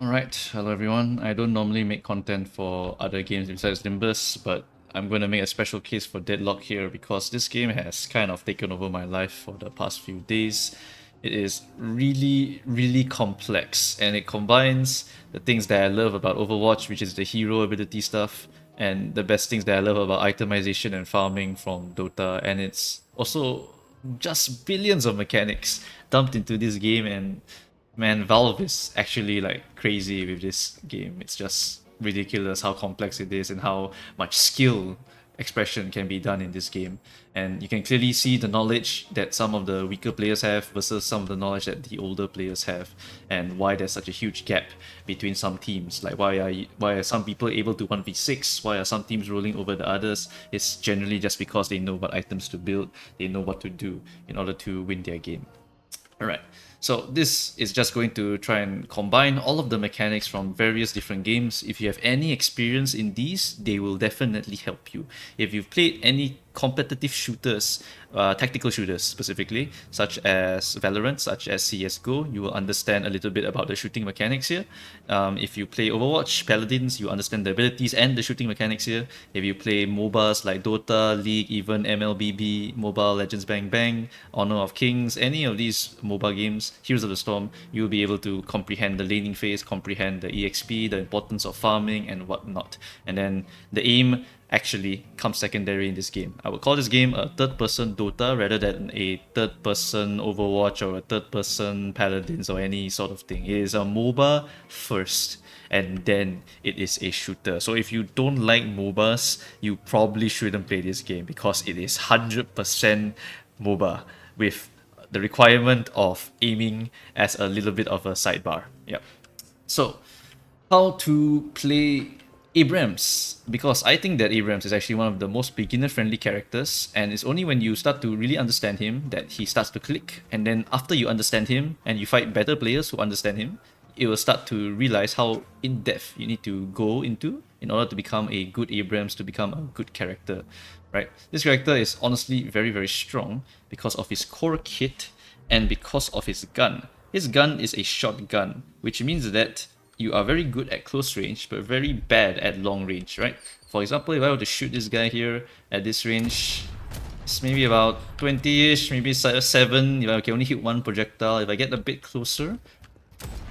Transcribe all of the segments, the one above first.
Alright, hello everyone. I don't normally make content for other games besides Nimbus, but I'm going to make a special case for Deadlock here because this game has kind of taken over my life for the past few days. It is really complex and it combines the things that I love about Overwatch, which is the hero ability stuff, and the best things that I love about itemization and farming from Dota, and it's also just billions of mechanics dumped into this game. And man, Valve is actually like crazy with this game. It's just ridiculous how complex it is and how much skill expression can be done in this game. And you can clearly see the knowledge that some of the weaker players have versus some of the knowledge that the older players have, and why there's such a huge gap between some teams. Like why are some people able to 1v6? Why are some teams rolling over the others? It's generally just because they know what items to build, they know what to do in order to win their game. Alright, so this is just going to try and combine all of the mechanics from various different games. If you have any experience in these, they will definitely help you. If you've played any competitive shooters, tactical shooters specifically, such as Valorant, such as CSGO, you will understand a little bit about the shooting mechanics here. If you play Overwatch, Paladins, you understand the abilities and the shooting mechanics here. If you play MOBAs like Dota, League, even MLBB, Mobile Legends Bang Bang, Honor of Kings, any of these MOBA games, Heroes of the Storm, you'll be able to comprehend the laning phase, comprehend the EXP, the importance of farming and whatnot. And then the aim actually comes secondary in this game. I would call this game a third-person Dota rather than a third-person Overwatch or a third-person Paladins or any sort of thing. It is a MOBA first, and then it is a shooter. So if you don't like MOBAs, you probably shouldn't play this game because it is 100% MOBA with the requirement of aiming as a little bit of a sidebar. Yep. So, how to play Abrams, because I think that Abrams is actually one of the most beginner-friendly characters, and it's only when you start to really understand him that he starts to click, and then after you understand him and you fight better players who understand him, it will start to realize how in-depth you need to go into in order to become a good Abrams, to become a good character, right? This character is honestly very strong because of his core kit and because of his gun. His gun is a shotgun, which means that you are very good at close range, but very bad at long range, right? For example, if I were to shoot this guy here at this range, it's maybe about 20-ish, maybe 7, if I can only hit one projectile. If I get a bit closer,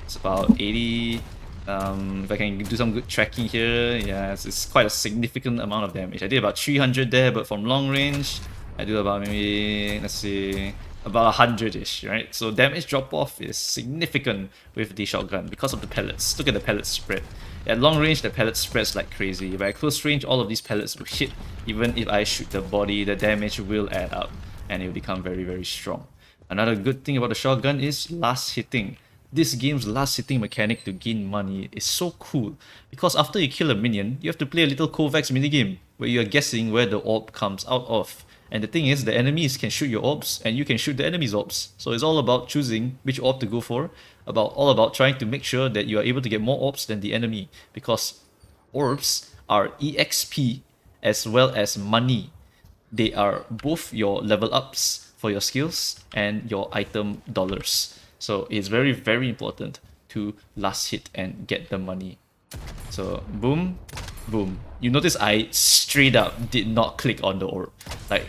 it's about 80. If I can do some good tracking here, yeah, it's quite a significant amount of damage. I did about 300 there, but from long range, I do about maybe, let's see, about 100-ish, right? So damage drop-off is significant with the shotgun because of the pellets. Look at the pellet spread. At long range, the pellet spreads like crazy. But at close range, all of these pellets will hit. Even if I shoot the body, the damage will add up, and it will become very strong. Another good thing about the shotgun is last hitting. This game's last hitting mechanic to gain money is so cool, because after you kill a minion, you have to play a little Kovacs minigame, where you are guessing where the orb comes out of. And the thing is, the enemies can shoot your orbs, and you can shoot the enemy's orbs. So it's all about choosing which orb to go for, all about trying to make sure that you are able to get more orbs than the enemy, because orbs are EXP as well as money. They are both your level ups for your skills and your item dollars. So it's very important to last hit and get the money. So boom, boom. You notice I straight up did not click on the orb. Like,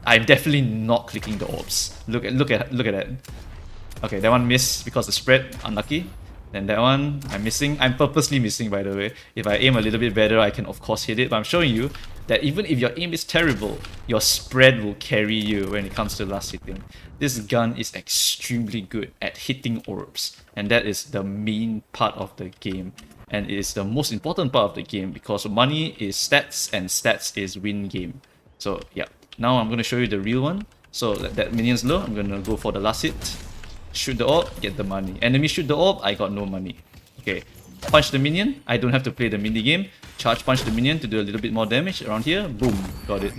I'm definitely not clicking the orbs. Look at that. Okay, that one missed because the spread, unlucky. Then that one, I'm missing. I'm purposely missing, by the way. If I aim a little bit better, I can of course hit it. But I'm showing you that even if your aim is terrible, your spread will carry you when it comes to last hitting. This gun is extremely good at hitting orbs, and that is the main part of the game. And it is the most important part of the game because money is stats and stats is win game. So yeah, now I'm going to show you the real one. So that minion's low, I'm going to go for the last hit. Shoot the orb, get the money. Enemy shoot the orb, I got no money. Okay, punch the minion, I don't have to play the mini game. Charge punch the minion to do a little bit more damage around here. Boom, got it.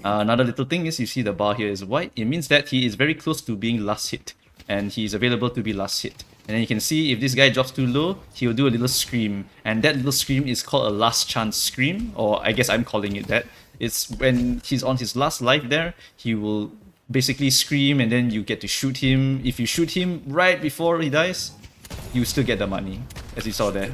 Another little thing is you see the bar here is white. It means that he is very close to being last hit, and he is available to be last hit. And then you can see if this guy drops too low, he will do a little scream, and that little scream is called a last chance scream, or I guess I'm calling it that. It's when he's on his last life there, he will basically scream, and then you get to shoot him. If you shoot him right before he dies, you still get the money, as you saw there.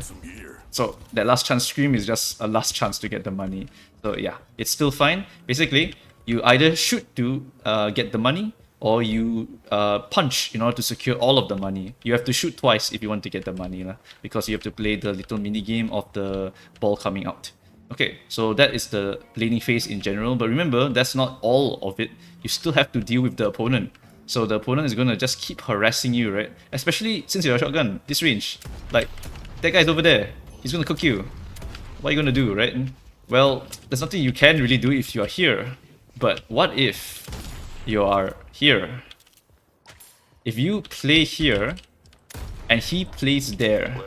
So that last chance scream is just a last chance to get the money. So yeah, it's still fine. Basically, you either shoot to get the money, or you punch in order to secure all of the money. You have to shoot twice if you want to get the money, because you have to play the little mini game of the ball coming out. Okay, so that is the laning phase in general, but remember, that's not all of it. You still have to deal with the opponent. So the opponent is gonna just keep harassing you, right? Especially since you're a shotgun, this range. Like, that guy's over there. He's gonna cook you. What are you gonna do, right? Well, there's nothing you can really do if you are here. But what if you are here? If you play here, and he plays there,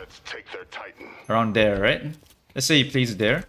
around there, right? Let's say he plays there.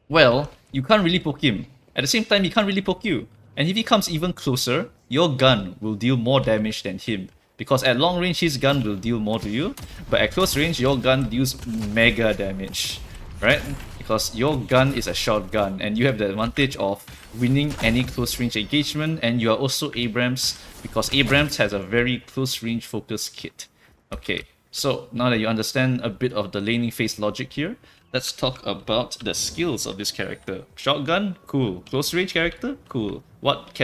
Well, you can't really poke him. At the same time, he can't really poke you. And if he comes even closer, your gun will deal more damage than him. Because at long range, his gun will deal more to you. But at close range, your gun deals mega damage. Right? Because your gun is a shotgun. And you have the advantage of winning any close range engagement. And you are also Abrams. Because Abrams has a very close range focus kit. Okay. So now that you understand a bit of the laning phase logic here, let's talk about the skills of this character. Shotgun, cool. Close range character, cool. What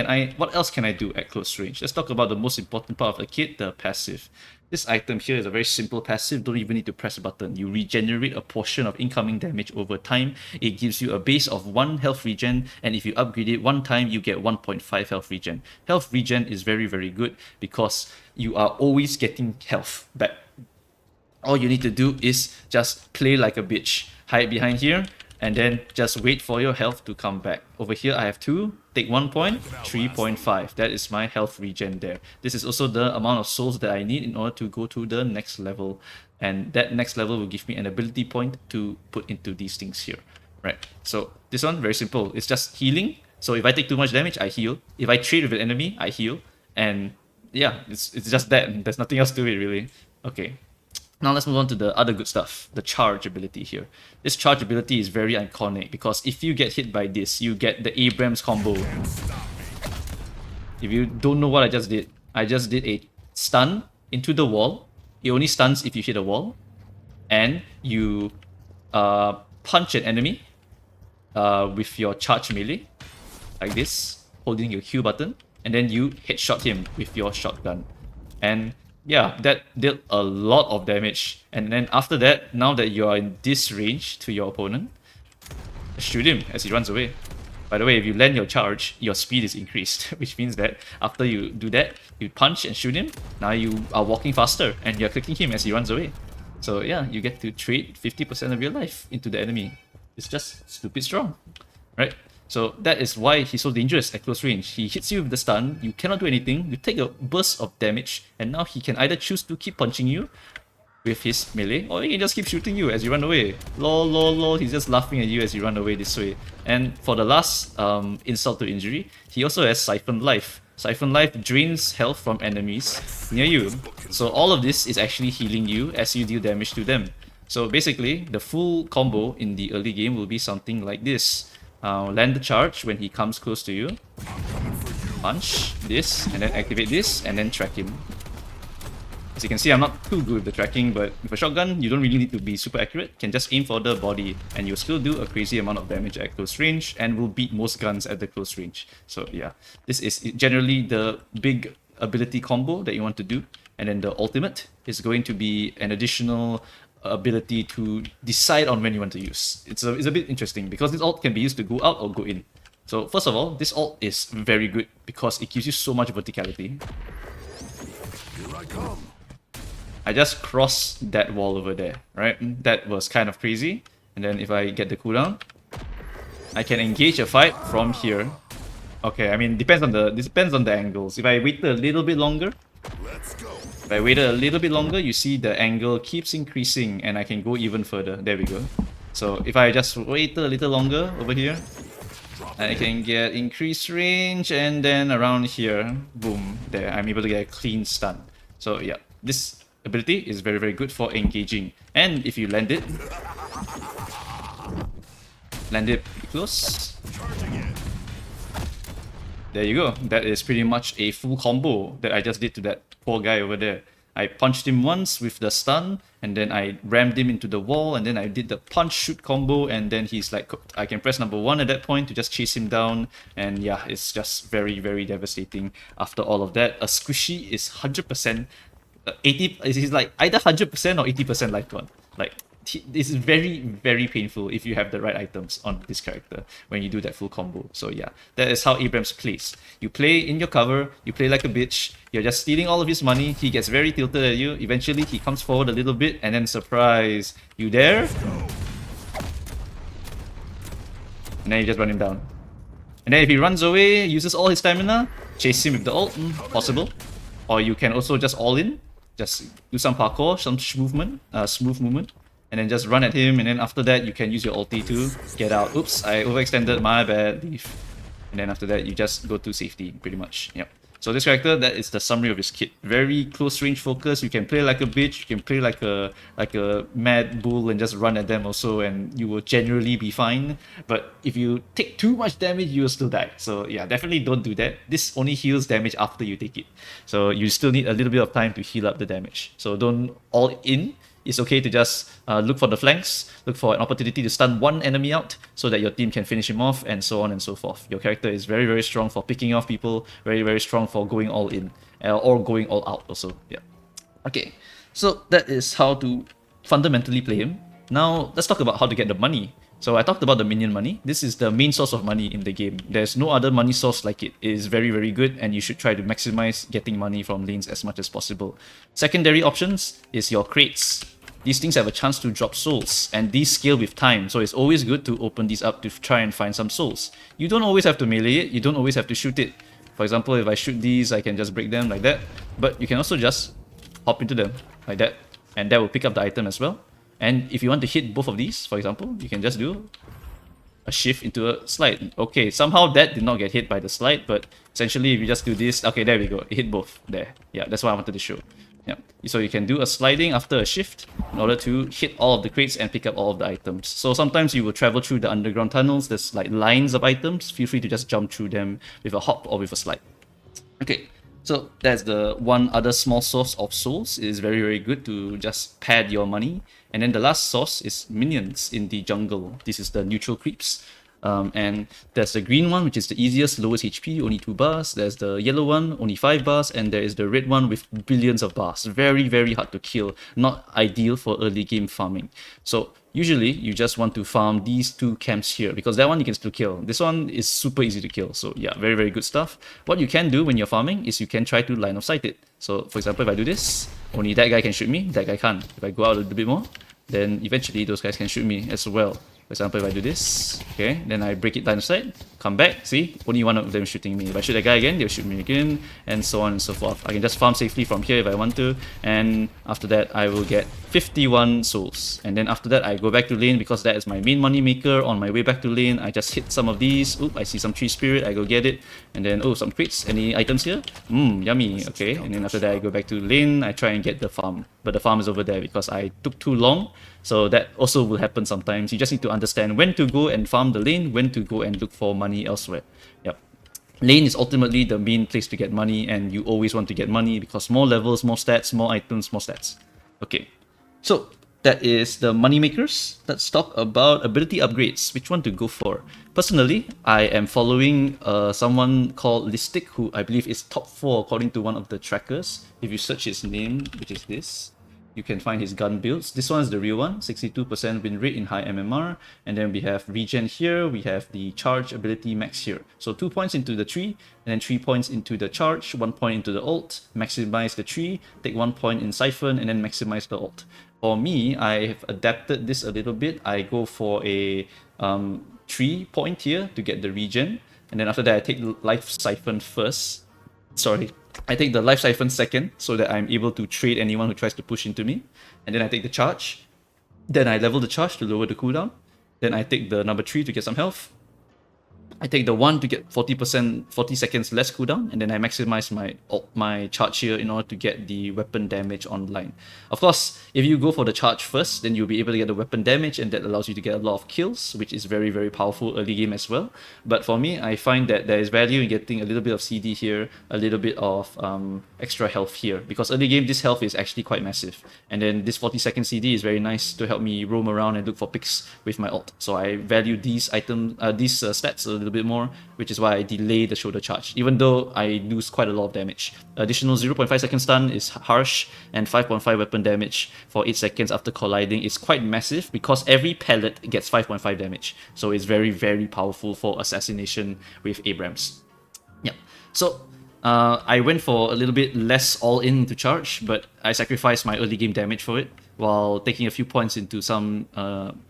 else can I do at close range? Let's talk about the most important part of the kit, the passive. This item here is a very simple passive, don't even need to press a button. You regenerate a portion of incoming damage over time. It gives you a base of 1 health regen, and if you upgrade it 1 time, you get 1.5 health regen. Health regen is very, very good because you are always getting health back. All you need to do is just play like a bitch. Hide behind here, and then just wait for your health to come back. Over here I have 2, take 1 point, 3.5. That is my health regen there. This is also the amount of souls that I need in order to go to the next level. And that next level will give me an ability point to put into these things here. Right, so this one, very simple. It's just healing. So if I take too much damage, I heal. If I trade with an enemy, I heal. And yeah, it's just that. There's nothing else to it really. Okay. Now let's move on to the other good stuff, the charge ability here. This charge ability is very iconic because if you get hit by this, you get the Abrams combo. If you don't know what I just did a stun into the wall. It only stuns if you hit a wall. And you punch an enemy with your charge melee, like this, holding your Q button. And then you headshot him with your shotgun. And yeah, that dealt a lot of damage. And then after that, now that you are in this range to your opponent, shoot him as he runs away. By the way, if you land your charge, your speed is increased, which means that after you do that, you punch and shoot him, now you are walking faster and you're clicking him as he runs away. So yeah, you get to trade 50% of your life into the enemy. It's just stupid strong, right? So that is why he's so dangerous at close range. He hits you with the stun, you cannot do anything, you take a burst of damage, and now he can either choose to keep punching you with his melee, or he can just keep shooting you as you run away. Lol, lol, lol, he's just laughing at you as you run away this way. And for the last insult to injury, he also has Siphon Life. Siphon Life drains health from enemies near you. So all of this is actually healing you as you deal damage to them. So basically, the full combo in the early game will be something like this. Land the charge when he comes close to you, punch this, and then activate this, and then track him. As you can see, I'm not too good with the tracking, but with a shotgun, you don't really need to be super accurate. You can just aim for the body, and you'll still do a crazy amount of damage at close range, and will beat most guns at the close range. So yeah, this is generally the big ability combo that you want to do. And then the ultimate is going to be an additional ability to decide on when you want to use. It's a bit interesting because this ult can be used to go out or go in. So first of all, this ult is very good because it gives you so much verticality. Here I come. I just crossed that wall over there, right? That was kind of crazy. And then if I get the cooldown, I can engage a fight from here. Okay, I mean, depends on the angles. If I wait a little bit longer, Let's go. if I wait a little bit longer, you see the angle keeps increasing and I can go even further. There we go. So if I just wait a little longer over here, I can get increased range, and then around here, boom, there, I'm able to get a clean stun. So yeah, this ability is very, very good for engaging. And if you land it pretty close. There you go. That is pretty much a full combo that I just did to that poor guy over there. I punched him once with the stun, and then I rammed him into the wall, and then I did the punch shoot combo, and then he's like cooked. I can press number 1 at that point to just chase him down, and yeah, it's just very, very devastating after all of that. A squishy is 100%, 80, he's like either 100% or 80% life gone. Like, it's very, very painful if you have the right items on this character when you do that full combo. So yeah, that is how Abrams plays. You play in your cover, you play like a bitch, you're just stealing all of his money, he gets very tilted at you, eventually he comes forward a little bit, and then surprise, you there? And then you just run him down. And then if he runs away, uses all his stamina, chase him with the ult, possible. Or you can also just all in, just do some parkour, some smooth movement, and then just run at him, and then after that you can use your ulti to get out. Oops, I overextended, my bad, leave. And then after that you just go to safety, pretty much. Yep. So this character, that is the summary of his kit. Very close range focus, you can play like a bitch, you can play like a mad bull and just run at them also, and you will generally be fine. But if you take too much damage, you will still die. So yeah, definitely don't do that. This only heals damage after you take it. So you still need a little bit of time to heal up the damage. So don't all in. It's okay to just look for the flanks, look for an opportunity to stun one enemy out so that your team can finish him off, and so on and so forth. Your character is very, very strong for picking off people, very, very strong for going all in, or going all out also. Yeah. Okay, so that is how to fundamentally play him. Now, let's talk about how to get the money. So I talked about the minion money. This is the main source of money in the game. There's no other money source like it. It is very, very good, and you should try to maximize getting money from lanes as much as possible. Secondary options is your crates. These things have a chance to drop souls, and these scale with time, so it's always good to open these up to try and find some souls. You don't always have to melee it, you don't always have to shoot it. For example, if I shoot these, I can just break them like that, but you can also just hop into them like that, and that will pick up the item as well. And if you want to hit both of these, for example, you can just do a shift into a slide. Okay, somehow that did not get hit by the slide, but essentially if you just do this, okay, there we go, it hit both there. Yeah, that's what I wanted to show. Yeah, so you can do a sliding after a shift in order to hit all of the crates and pick up all of the items. So sometimes you will travel through the underground tunnels, there's like lines of items, feel free to just jump through them with a hop or with a slide. Okay, so that's the one other small source of souls. It is very, very good to just pad your money. And then the last source is minions in the jungle. This is the neutral creeps. And there's the green one, which is the easiest, lowest HP, only 2 bars. There's the yellow one, only 5 bars. And there is the red one with billions of bars. Very, very hard to kill. Not ideal for early game farming. So usually you just want to farm these 2 camps here, because that one you can still kill. This one is super easy to kill. So yeah, very, very good stuff. What you can do when you're farming is you can try to line of sight it. So for example, if I do this, only that guy can shoot me, that guy can't. If I go out a little bit more, then eventually those guys can shoot me as well. For example, if I do this, okay, then I break it line of sight, come back, see, only one of them shooting me. If I shoot that guy again, they'll shoot me again, and so on and so forth. I can just farm safely from here if I want to, and after that I will get 51 souls. And then after that I go back to lane, because that is my main money maker. On my way back to lane, I just hit some of these. Oop, I see some tree spirit, I go get it. And then, oh, some crates. Any items here? Yummy, okay. And then after that I go back to lane, I try and get the farm. But the farm is over there because I took too long. So that also will happen sometimes. You just need to understand when to go and farm the lane, when to go and look for money elsewhere. Yep. Lane is ultimately the main place to get money, and you always want to get money because more levels, more stats, more items, more stats. Okay, so that is the money makers. Let's talk about ability upgrades. Which one to go for? Personally, I am following someone called Listic, who I believe is top 4 according to one of the trackers. If you search his name, which is this, you can find his gun builds. This one is the real one, 62% win rate in high MMR. And then we have regen here, we have the charge ability max here. So 2 points into the tree, and then 3 points into the charge, 1 point into the ult, maximize the tree, take 1 point in Siphon, and then maximize the ult. For me, I have adapted this a little bit. I go for a 3 point here to get the regen. And then after that, I take life siphon first. Sorry. I take the life siphon second, so that I'm able to trade anyone who tries to push into me. And then I take the charge. Then I level the charge to lower the cooldown. Then I take the number 3 to get some health. I take the 1 to get 40%, 40 seconds less cooldown, and then I maximize my charge here in order to get the weapon damage online. Of course, if you go for the charge first, then you'll be able to get the weapon damage, and that allows you to get a lot of kills, which is very, very powerful early game as well. But for me, I find that there is value in getting a little bit of CD here, a little bit of extra health here, because early game this health is actually quite massive. And then this 40-second CD is very nice to help me roam around and look for picks with my ult. So I value these stats a little bit more, which is why I delay the shoulder charge, even though I lose quite a lot of damage. Additional 0.5 second stun is harsh, and 5.5 weapon damage for 8 seconds after colliding is quite massive because every pellet gets 5.5 damage. So it's very, very powerful for assassination with Abrams. Yep. So I went for a little bit less all-in to charge, but I sacrificed my early game damage for it, while taking a few points into some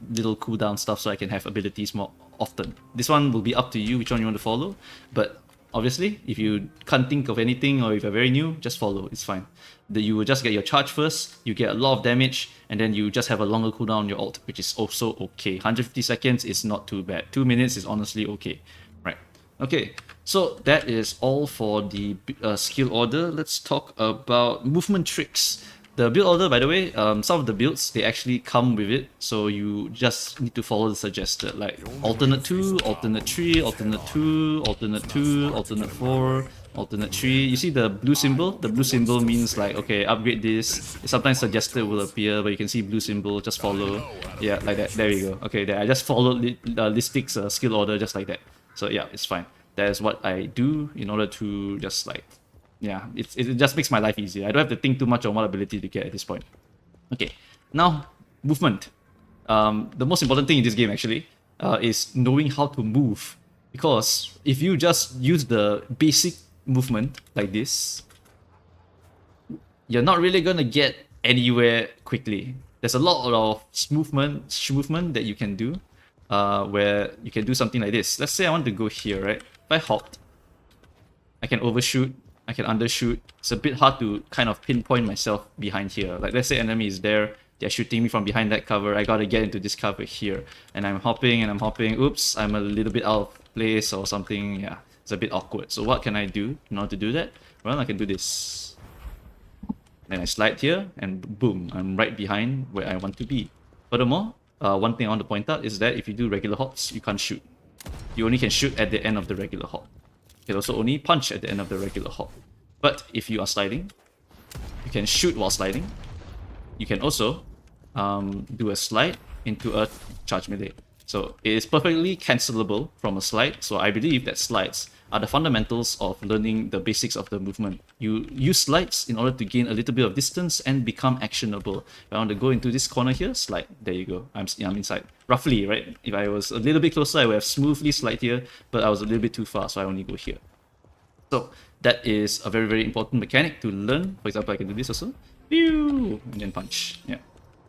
little cooldown stuff so I can have abilities more often. This one will be up to you which one you want to follow, but obviously if you can't think of anything or if you're very new, just follow, it's fine. You will just get your charge first, you get a lot of damage, and then you just have a longer cooldown on your ult, which is also okay. 150 seconds is not too bad. 2 minutes is honestly okay. Right. Okay, so that is all for the skill order. Let's talk about movement tricks. The build order, by the way, some of the builds, they actually come with it, so you just need to follow the suggested, like alternate 2, alternate 3, alternate 2, alternate 2, alternate 4, alternate 3. You see the blue symbol? The blue symbol means like, okay, upgrade this. Sometimes suggested will appear, but you can see blue symbol, just follow. Yeah, like that. There you go. Okay, there. I just followed Listic's skill order just like that. So yeah, it's fine. That is what I do in order to just like, yeah, it just makes my life easier. I don't have to think too much on what ability to get at this point. Okay, now movement. The most important thing in this game actually is knowing how to move. Because if you just use the basic movement like this, you're not really gonna get anywhere quickly. There's a lot of movement that you can do, where you can do something like this. Let's say I want to go here, right? If I hopped, I can overshoot, I can undershoot. It's a bit hard to kind of pinpoint myself behind here. Like let's say enemy is there, they're shooting me from behind that cover, I gotta get into this cover here. And I'm hopping and I'm hopping, oops, I'm a little bit out of place or something, yeah. It's a bit awkward. So what can I do in order to do that? Well, I can do this. Then I slide here and boom, I'm right behind where I want to be. Furthermore, one thing I want to point out is that if you do regular hops, you can't shoot. You only can shoot at the end of the regular hop. You can also only punch at the end of the regular hop. But if you are sliding, you can shoot while sliding. You can also do a slide into a charge melee. So it is perfectly cancelable from a slide. So I believe that slides are the fundamentals of learning the basics of the movement. You use slides in order to gain a little bit of distance and become actionable. If I want to go into this corner here, slide. There you go. I'm inside. Roughly, right? If I was a little bit closer, I would have smoothly slide here, but I was a little bit too far, so I only go here. So that is a very, very important mechanic to learn. For example, I can do this also. Pew! And then punch. Yeah.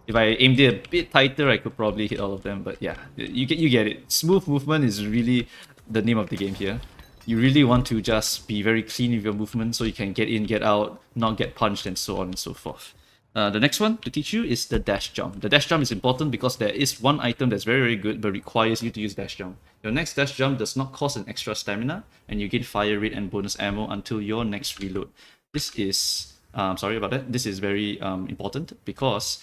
If I aimed it a bit tighter, I could probably hit all of them, but yeah, you get it. Smooth movement is really the name of the game here. You really want to just be very clean with your movement so you can get in, get out, not get punched, and so on and so forth. The next one to teach you is the dash jump. The dash jump is important because there is one item that's very, very good but requires you to use dash jump. Your next dash jump does not cost an extra stamina, and you gain fire rate and bonus ammo until your next reload. This is, sorry about that, this is very important because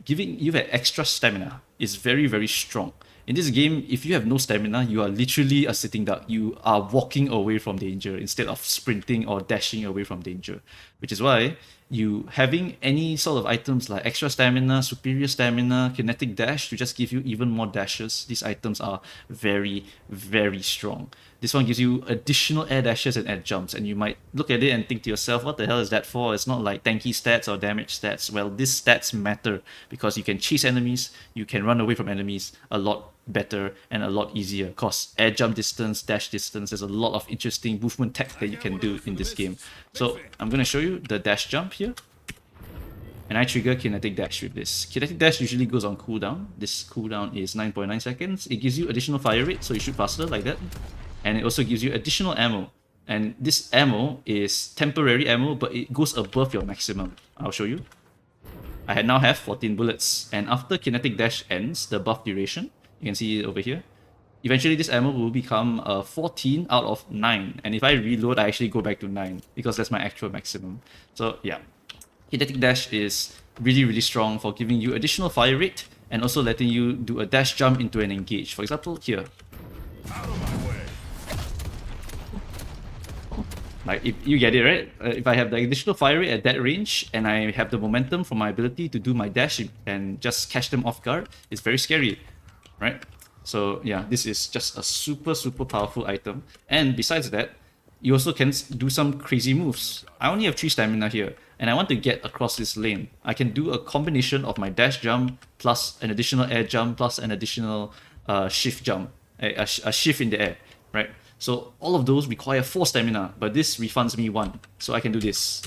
giving you that extra stamina is very, very strong. In this game, if you have no stamina, you are literally a sitting duck. You are walking away from danger instead of sprinting or dashing away from danger. Which is why you having any sort of items like extra stamina, superior stamina, kinetic dash to just give you even more dashes. These items are very, very strong. This one gives you additional air dashes and air jumps, and you might look at it and think to yourself, what the hell is that for? It's not like tanky stats or damage stats. Well, these stats matter because you can chase enemies, you can run away from enemies a lot better and a lot easier. Because air jump distance, dash distance, there's a lot of interesting movement tech that you can do in this game. So I'm going to show you the dash jump here. And I trigger kinetic dash with this. Kinetic dash usually goes on cooldown. This cooldown is 9.9 seconds. It gives you additional fire rate, so you shoot faster like that. And it also gives you additional ammo. And this ammo is temporary ammo, but it goes above your maximum. I'll show you. I now have 14 bullets. And after kinetic dash ends, the buff duration, you can see it over here. eventually this ammo will become 14 out of 9. And if I reload, I actually go back to 9 because that's my actual maximum. So yeah, Kinetic Dash is really, really strong for giving you additional fire rate and also letting you do a dash jump into an engage. For example, here. Out of my way. Like, if you get it, right? If I have the additional fire rate at that range and I have the momentum from my ability to do my dash and just catch them off guard, it's very scary, right? So yeah, this is just a super, super powerful item. And besides that, you also can do some crazy moves. I only have 3 stamina here, and I want to get across this lane. I can do a combination of my dash jump plus an additional air jump plus an additional shift jump, a shift in the air, right? So all of those require 4 stamina, but this refunds me 1. So I can do this.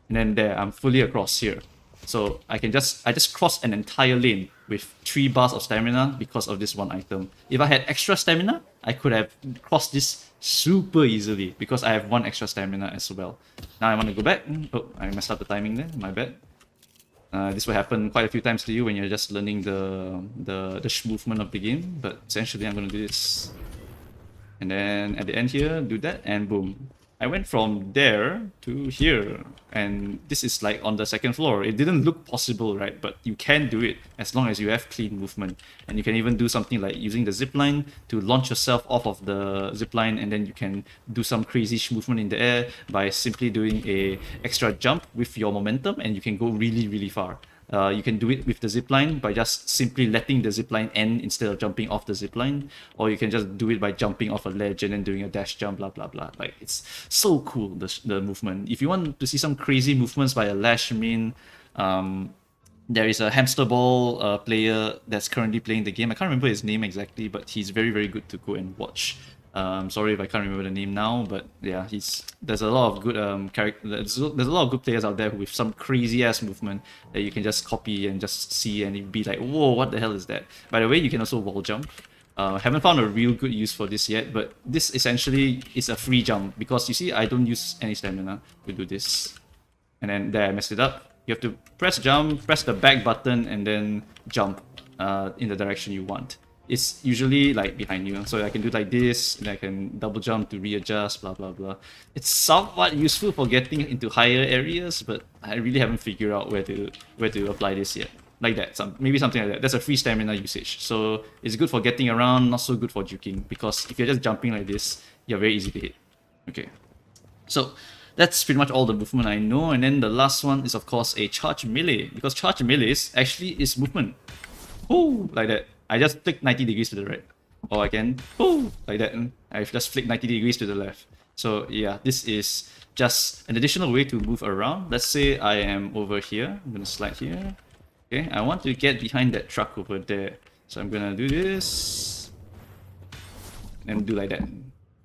And then there, I'm fully across here. So I just cross an entire lane with 3 bars of stamina because of this one item. If I had extra stamina, I could have crossed this super easily because I have 1 extra stamina as well. Now I want to go back. Oh, I messed up the timing there, my bad. This will happen quite a few times to you when you're just learning the movement of the game. But essentially, I'm going to do this. And then at the end here, do that, and boom. I went from there to here, and this is like on the 2nd floor. It didn't look possible, right? But you can do it as long as you have clean movement. And you can even do something like using the zipline to launch yourself off of the zipline, and then you can do some crazy movement in the air by simply doing a extra jump with your momentum, and you can go really, really far. You can do it with the zipline by just simply letting the zipline end instead of jumping off the zipline, or you can just do it by jumping off a ledge and then doing a dash jump, blah blah blah. Like, it's so cool, the movement. If you want to see some crazy movements by a Lash main, there is a hamster ball player that's currently playing the game. I can't remember his name exactly, but he's very, very good to go and watch. Sorry if I can't remember the name now, but yeah, there's a lot of good there's a lot of good players out there with some crazy ass movement that you can just copy and just see and you'd be like, whoa, what the hell is that? By the way, you can also wall jump. Haven't found a real good use for this yet, but this essentially is a free jump because you see I don't use any stamina to do this. And then there, I messed it up. You have to press jump, press the back button, and then jump in the direction you want. It's usually like behind you, so I can do like this, and I can double jump to readjust, blah blah blah. It's somewhat useful for getting into higher areas, but I really haven't figured out where to apply this yet. Like that, maybe something like that. That's a free stamina usage, so it's good for getting around, not so good for juking, because if you're just jumping like this, you're very easy to hit. Okay, so that's pretty much all the movement I know, and then the last one is of course a charge melee, because charge melees actually is movement. Ooh, like that. I just flick 90 degrees to the right. Or I can, ooh, like that. I've just flicked 90 degrees to the left. So yeah, this is just an additional way to move around. Let's say I am over here. I'm going to slide here. Okay, I want to get behind that truck over there. So I'm going to do this. And do like that.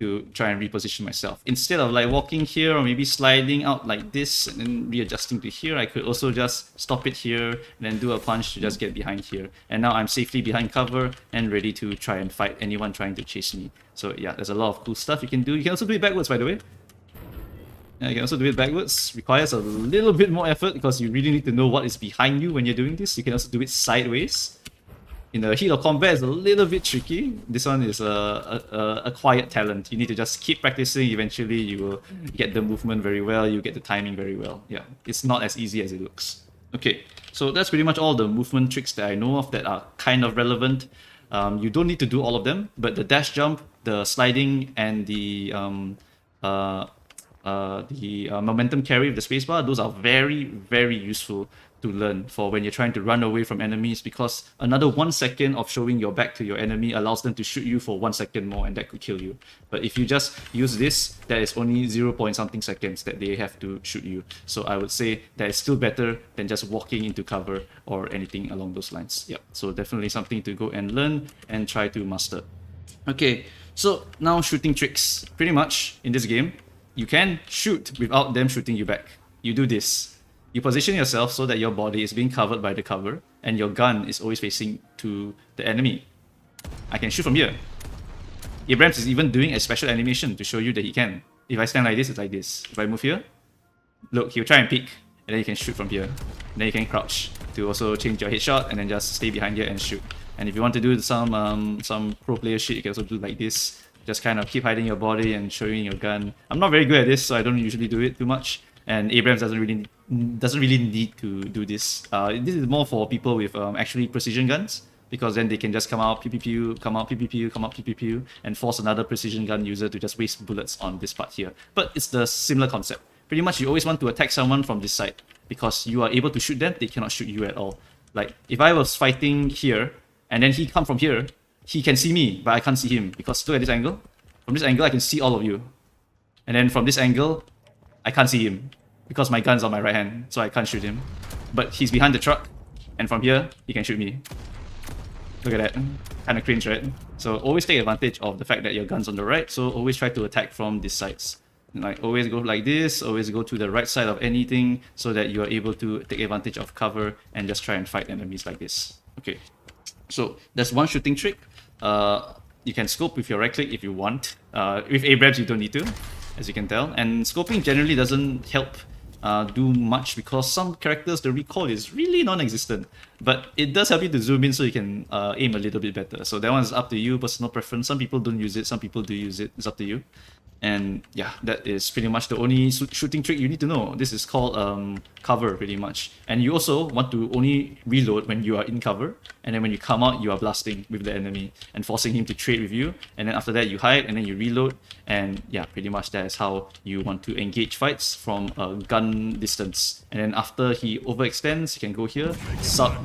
To try and reposition myself. Instead of like walking here or maybe sliding out like this and then readjusting to here, I could also just stop it here and then do a punch to just get behind here. And now I'm safely behind cover and ready to try and fight anyone trying to chase me. So yeah, there's a lot of cool stuff you can do. You can also do it backwards, by the way. Yeah, you can also do it backwards. Requires a little bit more effort because you really need to know what is behind you when you're doing this. You can also do it sideways. In the heat of combat, it's a little bit tricky. This one is a quiet talent. You need to just keep practicing. Eventually, you will get the movement very well. You get the timing very well. Yeah, it's not as easy as it looks. Okay, so that's pretty much all the movement tricks that I know of that are kind of relevant. You don't need to do all of them, but the dash jump, the sliding, and the momentum carry with the spacebar, those are very, very useful to learn for when you're trying to run away from enemies, because another 1 second of showing your back to your enemy allows them to shoot you for 1 second more, and that could kill you. But if you just use this, that is only 0 point something seconds that they have to shoot you. So I would say that is still better than just walking into cover or anything along those lines. Yep. So definitely something to go and learn and try to master. Okay, so now shooting tricks. Pretty much in this game, you can shoot without them shooting you back. You do this. You position yourself so that your body is being covered by the cover and your gun is always facing to the enemy. I can shoot from here. Abrams is even doing a special animation to show you that he can. If I stand like this, it's like this. If I move here, look, he'll try and peek, and then you can shoot from here. And then you can crouch to also change your headshot and then just stay behind here and shoot. And if you want to do some pro player shit, you can also do like this. Just kind of keep hiding your body and showing your gun. I'm not very good at this, so I don't usually do it too much. And Abrams doesn't really need to do this. This is more for people with actually precision guns, because then they can just come out pew pew pew, come out pew pew pew, come out pew pew pew, and force another precision gun user to just waste bullets on this part here. But it's the similar concept. Pretty much, you always want to attack someone from this side because you are able to shoot them. They cannot shoot you at all. Like if I was fighting here and then he come from here, he can see me, but I can't see him because look at this angle. From this angle, I can see all of you, and then from this angle, I can't see him because my gun's on my right hand, so I can't shoot him. But he's behind the truck, and from here, he can shoot me. Look at that. Kind of cringe, right? So always take advantage of the fact that your gun's on the right, so always try to attack from these sides. Like always go like this, always go to the right side of anything so that you are able to take advantage of cover and just try and fight enemies like this. Okay, so that's one shooting trick. You can scope with your right click if you want. With Abrams, you don't need to, as you can tell. And scoping generally doesn't help do much because some characters, the recoil is really non-existent. But it does help you to zoom in so you can aim a little bit better. So that one is up to you, personal preference. Some people don't use it, some people do use it. It's up to you. And yeah, that is pretty much the only shooting trick you need to know. This is called cover, pretty much. And you also want to only reload when you are in cover, and then when you come out, you are blasting with the enemy and forcing him to trade with you. And then after that, you hide and then you reload. And yeah, pretty much that is how you want to engage fights from a gun distance. And then after he overextends, you can go here, suck,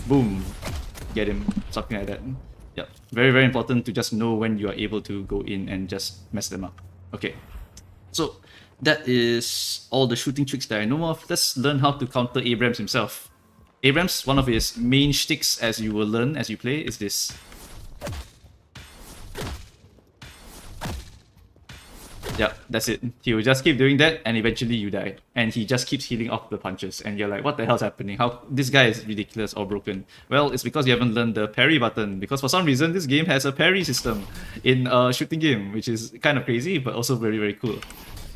boom, get him, something like that. Yeah, very, very important to just know when you are able to go in and just mess them up. Okay, so that is all the shooting tricks that I know of. Let's learn how to counter Abrams himself. Abrams, one of his main shticks, as you will learn as you play, is this. Yeah, that's it. He will just keep doing that and eventually you die. And he just keeps healing off the punches. And you're like, what the hell's happening? How this guy is ridiculous or broken? Well, it's because you haven't learned the parry button. Because for some reason, this game has a parry system in a shooting game, which is kind of crazy, but also very, very cool.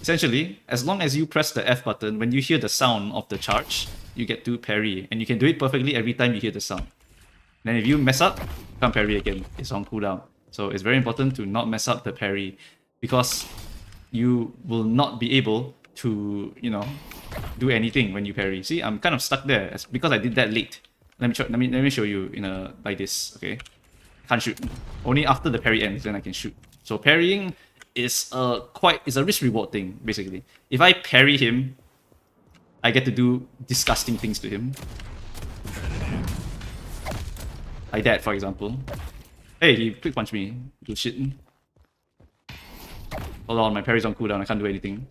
Essentially, as long as you press the F button, when you hear the sound of the charge, you get to parry. And you can do it perfectly every time you hear the sound. Then if you mess up, you can't parry again. It's on cooldown. So it's very important to not mess up the parry, because you will not be able to, you know, do anything when you parry. See, I'm kind of stuck there because I did that late. Let me show you in a like this. Okay, can't shoot. Only after the parry ends then I can shoot. So parrying is a risk reward thing basically. If I parry him, I get to do disgusting things to him, like that, for example. Hey, he quick punched me. Good shit. Hold on, my parry's on cooldown, I can't do anything.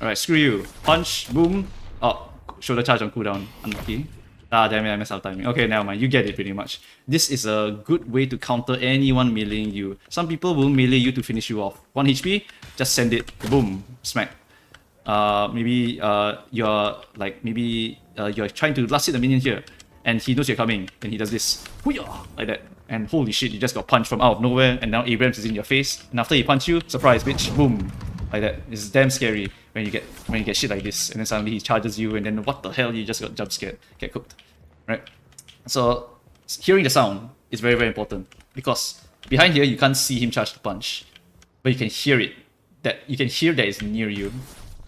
Alright, screw you. Punch, boom. Oh, shoulder charge on cooldown. Unlucky. Ah, damn it, I messed up timing. Okay, never mind, you get it pretty much. This is a good way to counter anyone meleeing you. Some people will melee you to finish you off. 1 HP, just send it. Boom. Smack. Maybe you're trying to last hit the minion here, and he knows you're coming, and he does this. Hoo-yah! Like that. And holy shit, you just got punched from out of nowhere, and now Abrams is in your face. And after he punch you, surprise, bitch, boom, like that. It's damn scary when you get shit like this, and then suddenly he charges you, and then what the hell? You just got jump scared, get cooked, right? So hearing the sound is very, very important, because behind here you can't see him charge the punch, but you can hear it. That it's near you.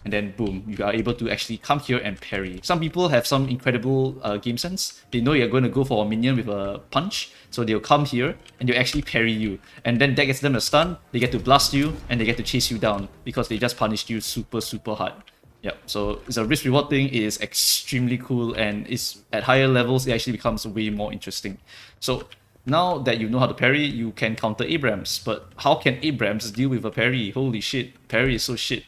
And then boom, you are able to actually come here and parry. Some people have some incredible game sense. They know you're going to go for a minion with a punch, so they'll come here and they'll actually parry you. And then that gets them a stun, they get to blast you, and they get to chase you down because they just punished you super, super hard. Yep, so it's a risk reward thing. It is extremely cool, and it's at higher levels, it actually becomes way more interesting. So now that you know how to parry, you can counter Abrams. But how can Abrams deal with a parry? Holy shit, parry is so shit.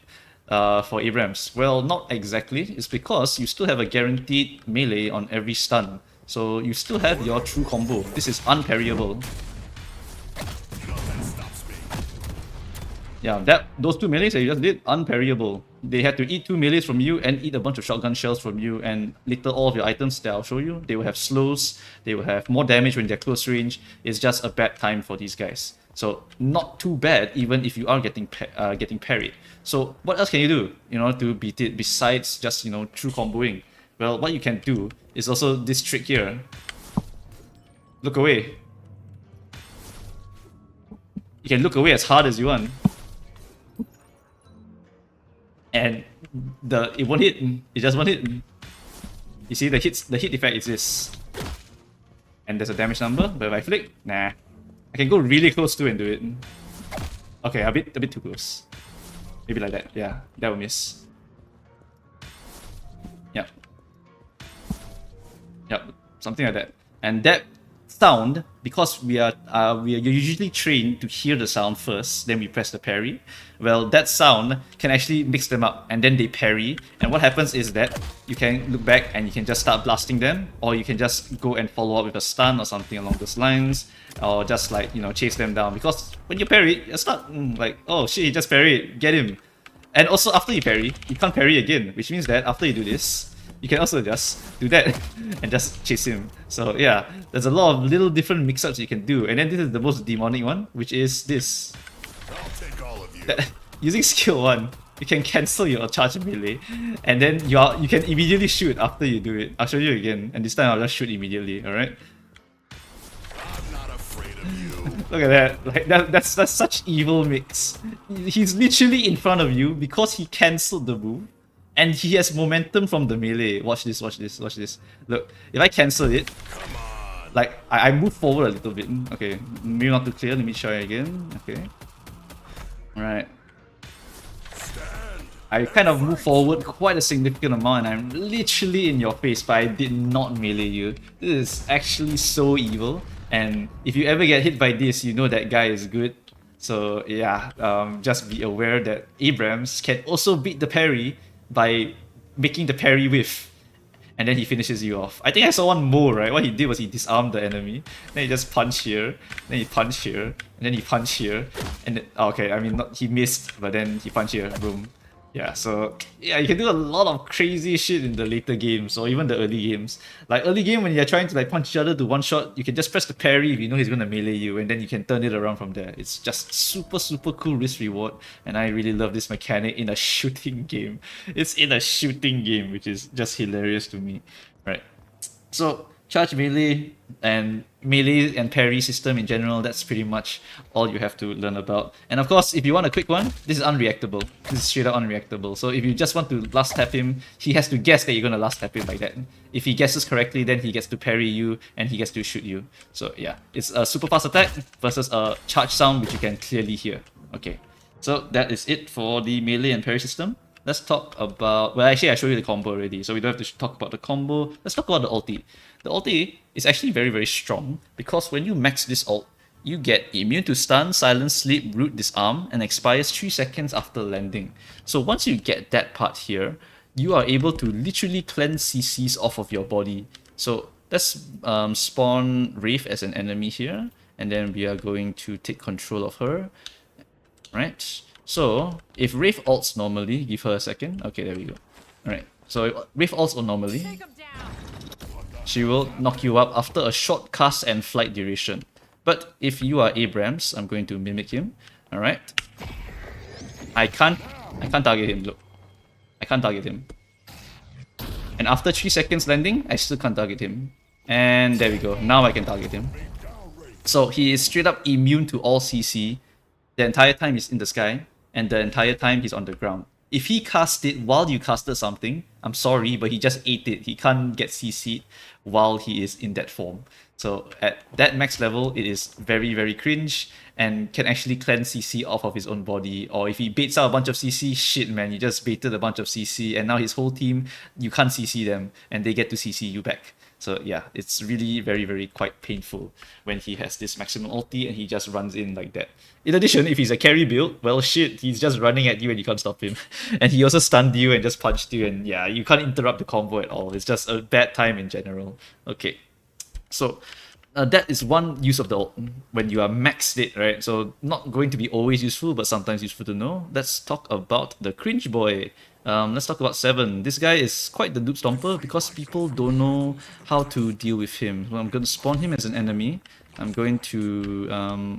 For Abrams? Well, not exactly. It's because you still have a guaranteed melee on every stun. So you still have your true combo. This is unparryable. Yeah, those 2 melees that you just did, unparryable. They had to eat 2 melees from you and eat a bunch of shotgun shells from you, and later all of your items that I'll show you, they will have slows, they will have more damage when they're close range. It's just a bad time for these guys. So not too bad even if you are getting parried. So what else can you do, you know, to beat it besides just, you know, true comboing? Well, what you can do is also this trick here. Look away. You can look away as hard as you want. And it won't hit. It just won't hit. You see the hit effect is this. And there's a damage number, but if I flick, nah. I can go really close to and do it. Okay, a bit too close. Maybe like that. Yeah, that will miss. Yep. Yep, something like that. And that sound, because we are usually trained to hear the sound first, then we press the parry. Well, that sound can actually mix them up, and then they parry. And what happens is that you can look back and you can just start blasting them, or you can just go and follow up with a stun or something along those lines, or just like, you know, chase them down. Because when you parry, it's not like, oh shit, he just parried, get him. And also after you parry, you can't parry again, which means that after you do this, you can also just do that and just chase him. So yeah, there's a lot of little different mix-ups you can do. And then this is the most demonic one, which is this. I'll take all of you. Using skill 1, you can cancel your charge melee, and then you can immediately shoot after you do it. I'll show you again, and this time I'll just shoot immediately, alright? I'm not afraid of you. Look at that, like that's such evil mix. He's literally in front of you because he cancelled the move. And he has momentum from the melee. Watch this, watch this, watch this. Look, if I cancel it, like I move forward a little bit. Okay, maybe not too clear. Let me try again. Okay. Alright. I kind of move forward quite a significant amount and I'm literally in your face, but I did not melee you. This is actually so evil. And if you ever get hit by this, you know that guy is good. So yeah, just be aware that Abrams can also beat the parry by making the parry whiff, and then he finishes you off. I think I saw one more, right? What he did was he disarmed the enemy, then he just punched here, then he punched here, and then he punched here, and then, okay, I mean, he missed, but then he punched here, boom. Yeah, so yeah, you can do a lot of crazy shit in the later games or even the early games. Like early game when you're trying to like punch each other to one shot, you can just press the parry if you know he's gonna melee you, and then you can turn it around from there. It's just super cool risk reward, and I really love this mechanic in a shooting game. It's in a shooting game, which is just hilarious to me. Right. So charge melee and parry system in general, that's pretty much all you have to learn about. And of course, if you want a quick one, this is unreactable. This is straight up unreactable. So if you just want to last tap him, he has to guess that you're gonna last tap him like that. If he guesses correctly, then he gets to parry you and he gets to shoot you. So yeah, it's a super fast attack versus a charge sound which you can clearly hear. Okay, so that is it for the melee and parry system. Let's talk about, well actually I showed you the combo already, so we don't have to talk about the combo. Let's talk about the ulti. The ulti is actually very strong because when you max this ult, you get immune to stun, silence, sleep, root, disarm, and expires 3 seconds after landing. So once you get that part here, you are able to literally cleanse CCs off of your body. So let's spawn Wraith as an enemy here, and then we are going to take control of her. Right? So if Wraith ults normally, give her a second. Okay, there we go. Alright, so Wraith ults normally, she will knock you up after a short cast and flight duration. But if you are Abrams, I'm going to mimic him. Alright. I can't target him, look. I can't target him. And after 3 seconds landing, I still can't target him. And there we go. Now I can target him. So he is straight up immune to all CC. The entire time he's in the sky, and the entire time he's on the ground. If he cast it while you casted something, I'm sorry, but he just ate it. He can't get CC'd while he is in that form. So at that max level, it is very cringe and can actually cleanse CC off of his own body. Or if he baits out a bunch of CC, shit man, you just baited a bunch of CC and now his whole team, you can't CC them and they get to CC you back. So yeah, it's really very quite painful when he has this maximum ulti and he just runs in like that. In addition, if he's a carry build, well shit, he's just running at you and you can't stop him. And he also stunned you and just punched you, and yeah, you can't interrupt the combo at all. It's just a bad time in general. Okay, so that is one use of the ult when you are maxed it, right? So not going to be always useful, but sometimes useful to know. Let's talk about the cringe boy. Let's talk about 7. This guy is quite the noob stomper because people don't know how to deal with him. So I'm going to spawn him as an enemy. I'm going to...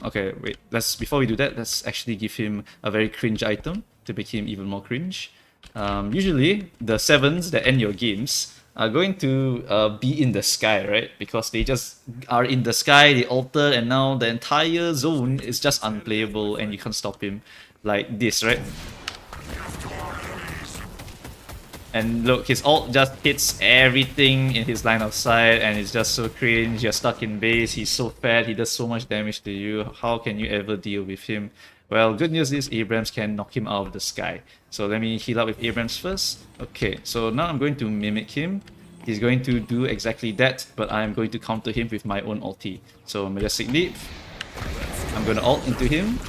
okay, wait. Before we do that, let's actually give him a very cringe item to make him even more cringe. Usually, the 7s that end your games are going to be in the sky, right? Because they just are in the sky, they alter, and now the entire zone is just unplayable and you can't stop him like this, right? And look, his ult just hits everything in his line of sight and it's just so cringe. You're stuck in base, he's so fat, he does so much damage to you. How can you ever deal with him? Well, good news is Abrams can knock him out of the sky. So let me heal up with Abrams first. Okay, so now I'm going to mimic him. He's going to do exactly that, but I'm going to counter him with my own ulti. So Majestic Leap. I'm going to ult into him.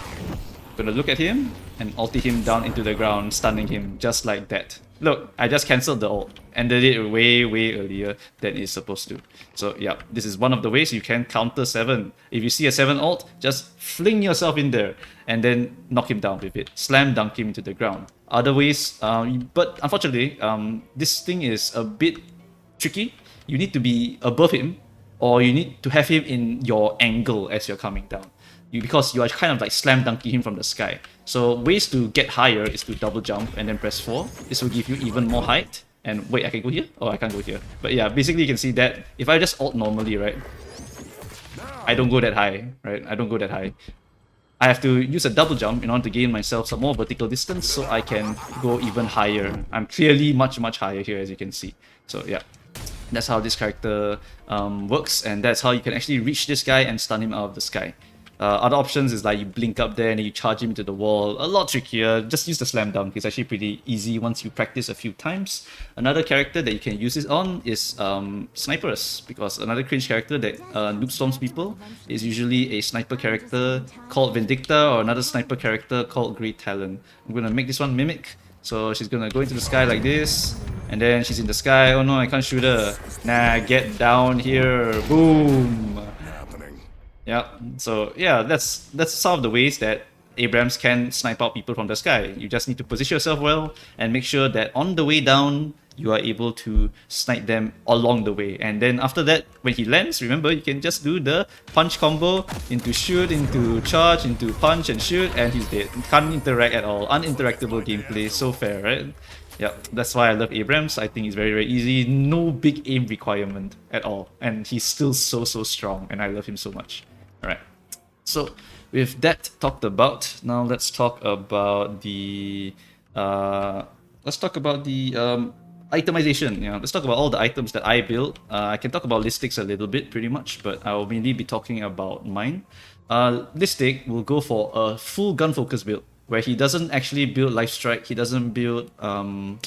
Gonna look at him and ulti him down into the ground, stunning him just like that. Look, I just cancelled the ult. Ended it way earlier than it's supposed to. So yeah, this is one of the ways you can counter 7. If you see a 7 ult, just fling yourself in there and then knock him down with it. Slam dunk him into the ground. Other ways, but unfortunately, this thing is a bit tricky. You need to be above him or you need to have him in your angle as you're coming down. Because you are kind of like slam dunking him from the sky. So ways to get higher is to double jump and then press 4. This will give you even more height. And wait, I can go here? Oh, I can't go here. But yeah, basically you can see that if I just ult normally, right? I don't go that high, right? I don't go that high. I have to use a double jump in order to gain myself some more vertical distance so I can go even higher. I'm clearly much higher here, as you can see. So yeah, that's how this character works, and that's how you can actually reach this guy and stun him out of the sky. Other options is like you blink up there and then you charge him into the wall. A lot trickier. Just use the slam dunk. It's actually pretty easy once you practice a few times. Another character that you can use this on is snipers, because another cringe character that noob storms people is usually a sniper character called Vindicta or another sniper character called Great Talon. I'm gonna make this one Mimic. So she's gonna go into the sky like this, and then she's in the sky. Oh no, I can't shoot her. Nah, get down here. Boom. Yeah, so yeah, that's some of the ways that Abrams can snipe out people from the sky. You just need to position yourself well and make sure that on the way down, you are able to snipe them along the way. And then after that, when he lands, remember, you can just do the punch combo into shoot, into charge, into punch and shoot, and he's dead. Can't interact at all. Uninteractable gameplay, so fair, right? Yeah, that's why I love Abrams. I think he's very easy. No big aim requirement at all. And he's still so strong, and I love him so much. Alright, so with that talked about, now let's talk about the itemization. Yeah, let's talk about all the items that I built. I can talk about Listics a little bit, pretty much, but I'll mainly be talking about mine. Listic will go for a full gun focus build, where he doesn't actually build Lifestrike, he doesn't build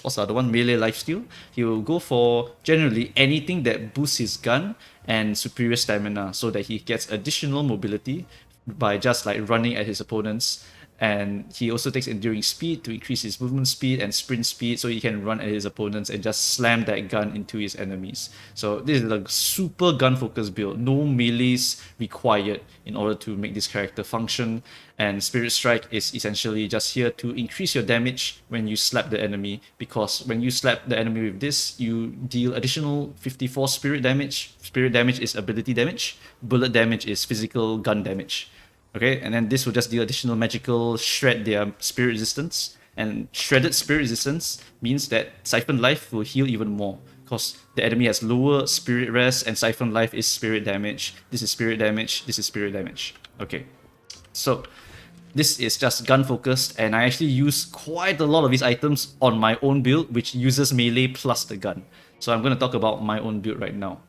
what's the other one, melee lifesteal. He will go for generally anything that boosts his gun and superior stamina, so that he gets additional mobility by just like running at his opponents. And he also takes enduring speed to increase his movement speed and sprint speed, so he can run at his opponents and just slam that gun into his enemies. So this is a super gun focused build. No melees required in order to make this character function. And Spirit Strike is essentially just here to increase your damage when you slap the enemy, because when you slap the enemy with this, you deal additional 54 spirit damage. Spirit damage is ability damage. Bullet damage is physical gun damage. Okay, and then this will just deal additional magical, shred their spirit resistance. And shredded spirit resistance means that Siphon life will heal even more, because the enemy has lower spirit rest and Siphon life is spirit damage. This is spirit damage, this is spirit damage. Okay, so this is just gun focused, and I actually use quite a lot of these items on my own build, which uses melee plus the gun. So I'm going to talk about my own build right now.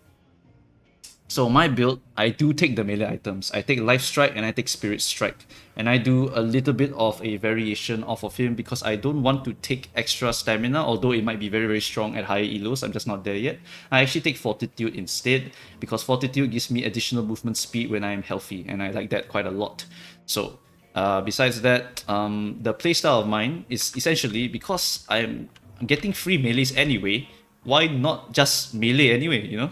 So my build, I do take the melee items. I take Lifestrike and I take Spirit Strike. And I do a little bit of a variation off of him because I don't want to take extra stamina, although it might be very strong at higher elos. I'm just not there yet. I actually take Fortitude instead, because Fortitude gives me additional movement speed when I'm healthy, and I like that quite a lot. So besides that, the playstyle of mine is essentially, because I'm getting free melees anyway, why not just melee anyway, you know?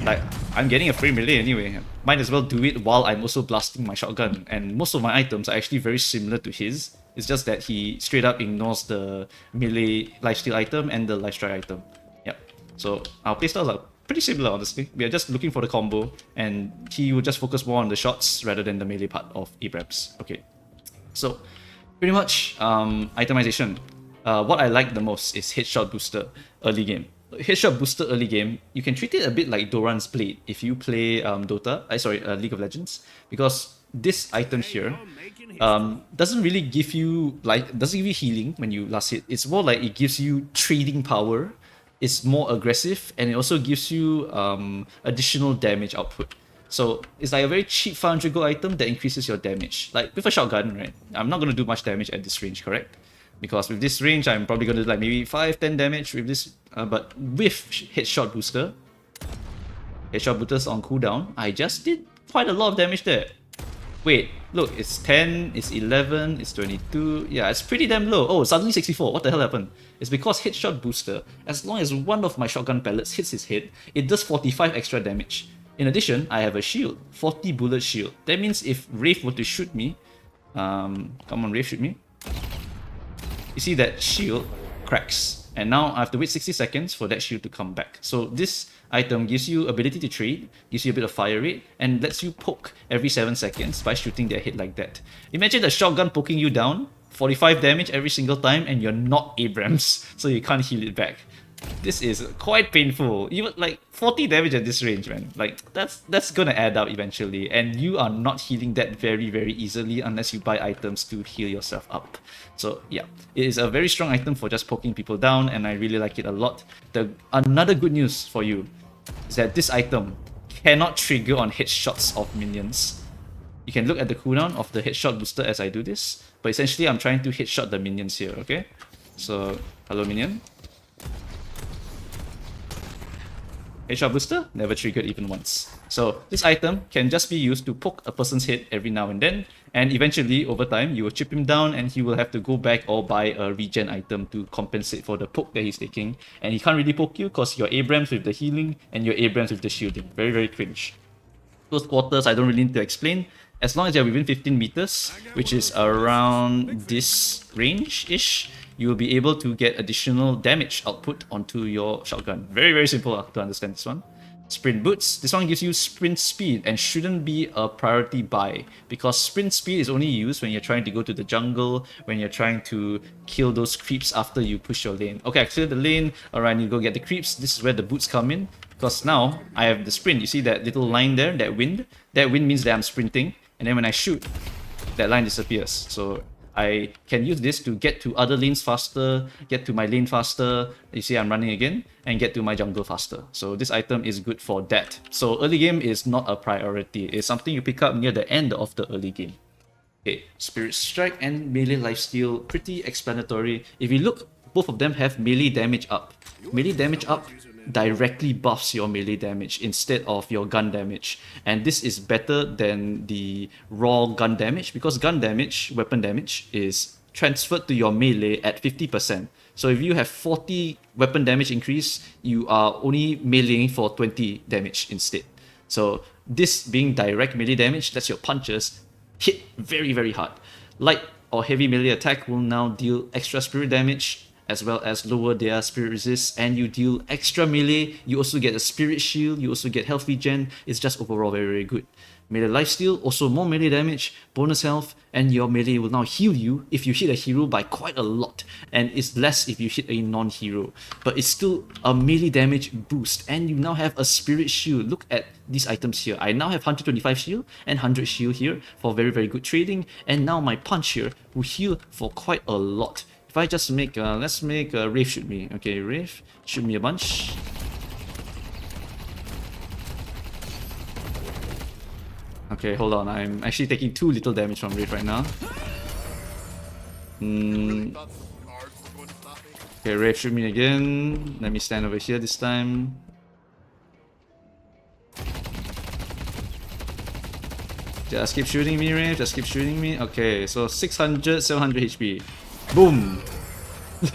Like, I'm getting a free melee anyway. Might as well do it while I'm also blasting my shotgun. And most of my items are actually very similar to his. It's just that he straight up ignores the melee lifesteal item and the lifestrike item. Yep. So our playstyles are pretty similar, honestly. We are just looking for the combo, and he will just focus more on the shots rather than the melee part of Abrams. Okay. So, pretty much, itemization. What I like the most is headshot booster early game. headshot booster early game, you can treat it a bit like Doran's Blade if you play League of Legends, because this item here doesn't really give you doesn't give you healing when you last hit. It's more like it gives you trading power. It's more aggressive, and it also gives you additional damage output. So it's like a very cheap 500 gold item that increases your damage. Like with a shotgun, right? I'm not gonna do much damage at this range, correct? Because with this range, I'm probably gonna do like maybe 5-10 damage with this. But with headshot boosters on cooldown, I just did quite a lot of damage there. Wait, look, it's 10, it's 11, it's 22. Yeah, it's pretty damn low. Oh, suddenly 64. What the hell happened? It's because headshot booster, as long as one of my shotgun pellets hits his head, it does 45 extra damage. In addition, I have a shield, 40 bullet shield. That means if Wraith were to shoot me, come on Wraith, shoot me. You see that shield cracks, and now I have to wait 60 seconds for that shield to come back. So this item gives you ability to trade, gives you a bit of fire rate, and lets you poke every 7 seconds by shooting their head like that. Imagine a shotgun poking you down, 45 damage every single time, and you're not Abrams, so you can't heal it back. This is quite painful. Even like 40 damage at this range, man. Like that's gonna add up eventually, and you are not healing that very easily unless you buy items to heal yourself up. So yeah, it is a very strong item for just poking people down, and I really like it a lot. Another good news for you is that this item cannot trigger on headshots of minions. You can look at the cooldown of the headshot booster as I do this, but essentially I'm trying to headshot the minions here, okay? So, hello minion. Headshot booster, never triggered even once. So this item can just be used to poke a person's head every now and then, and eventually over time you will chip him down and he will have to go back or buy a regen item to compensate for the poke that he's taking. And he can't really poke you because you're Abrams with the healing and you're Abrams with the shielding. Very cringe. Close quarters, I don't really need to explain. As long as you're within 15 meters, which is around this range-ish, you will be able to get additional damage output onto your shotgun. Very simple to understand this one. Sprint boots. This one gives you sprint speed and shouldn't be a priority buy, because sprint speed is only used when you're trying to go to the jungle, when you're trying to kill those creeps after you push your lane. Okay, I cleared the lane. Alright, I need to go get the creeps. This is where the boots come in, because now I have the sprint. You see that little line there, that wind? That wind means that I'm sprinting, and then when I shoot, that line disappears. So I can use this to get to other lanes faster, get to my lane faster. You see I'm running again, and get to my jungle faster. So this item is good for that. So early game is not a priority. It's something you pick up near the end of the early game. Okay, Spirit Strike and melee lifesteal, pretty explanatory. If you look, both of them have melee damage up. Melee damage up directly buffs your melee damage instead of your gun damage, and this is better than the raw gun damage, because gun damage, weapon damage, is transferred to your melee at 50%. So if you have 40 weapon damage increase, you are only meleeing for 20 damage instead. So this being direct melee damage lets your punches hit very hard. Light or heavy melee attack will now deal extra spirit damage, as well as lower their spirit resist, and you deal extra melee. You also get a spirit shield, you also get health regen. It's just overall very good. Melee lifesteal, also more melee damage, bonus health, and your melee will now heal you if you hit a hero by quite a lot, and it's less if you hit a non-hero. But it's still a melee damage boost, and you now have a spirit shield. Look at these items here. I now have 125 shield and 100 shield here for very good trading, and now my punch here will heal for quite a lot. If I just make, let's make Wraith shoot me. Okay, Wraith, shoot me a bunch. Okay, hold on. I'm actually taking too little damage from Wraith right now. Okay, Wraith, shoot me again. Let me stand over here this time. Just keep shooting me, Wraith. Just keep shooting me. Okay, so 600, 700 HP. Boom!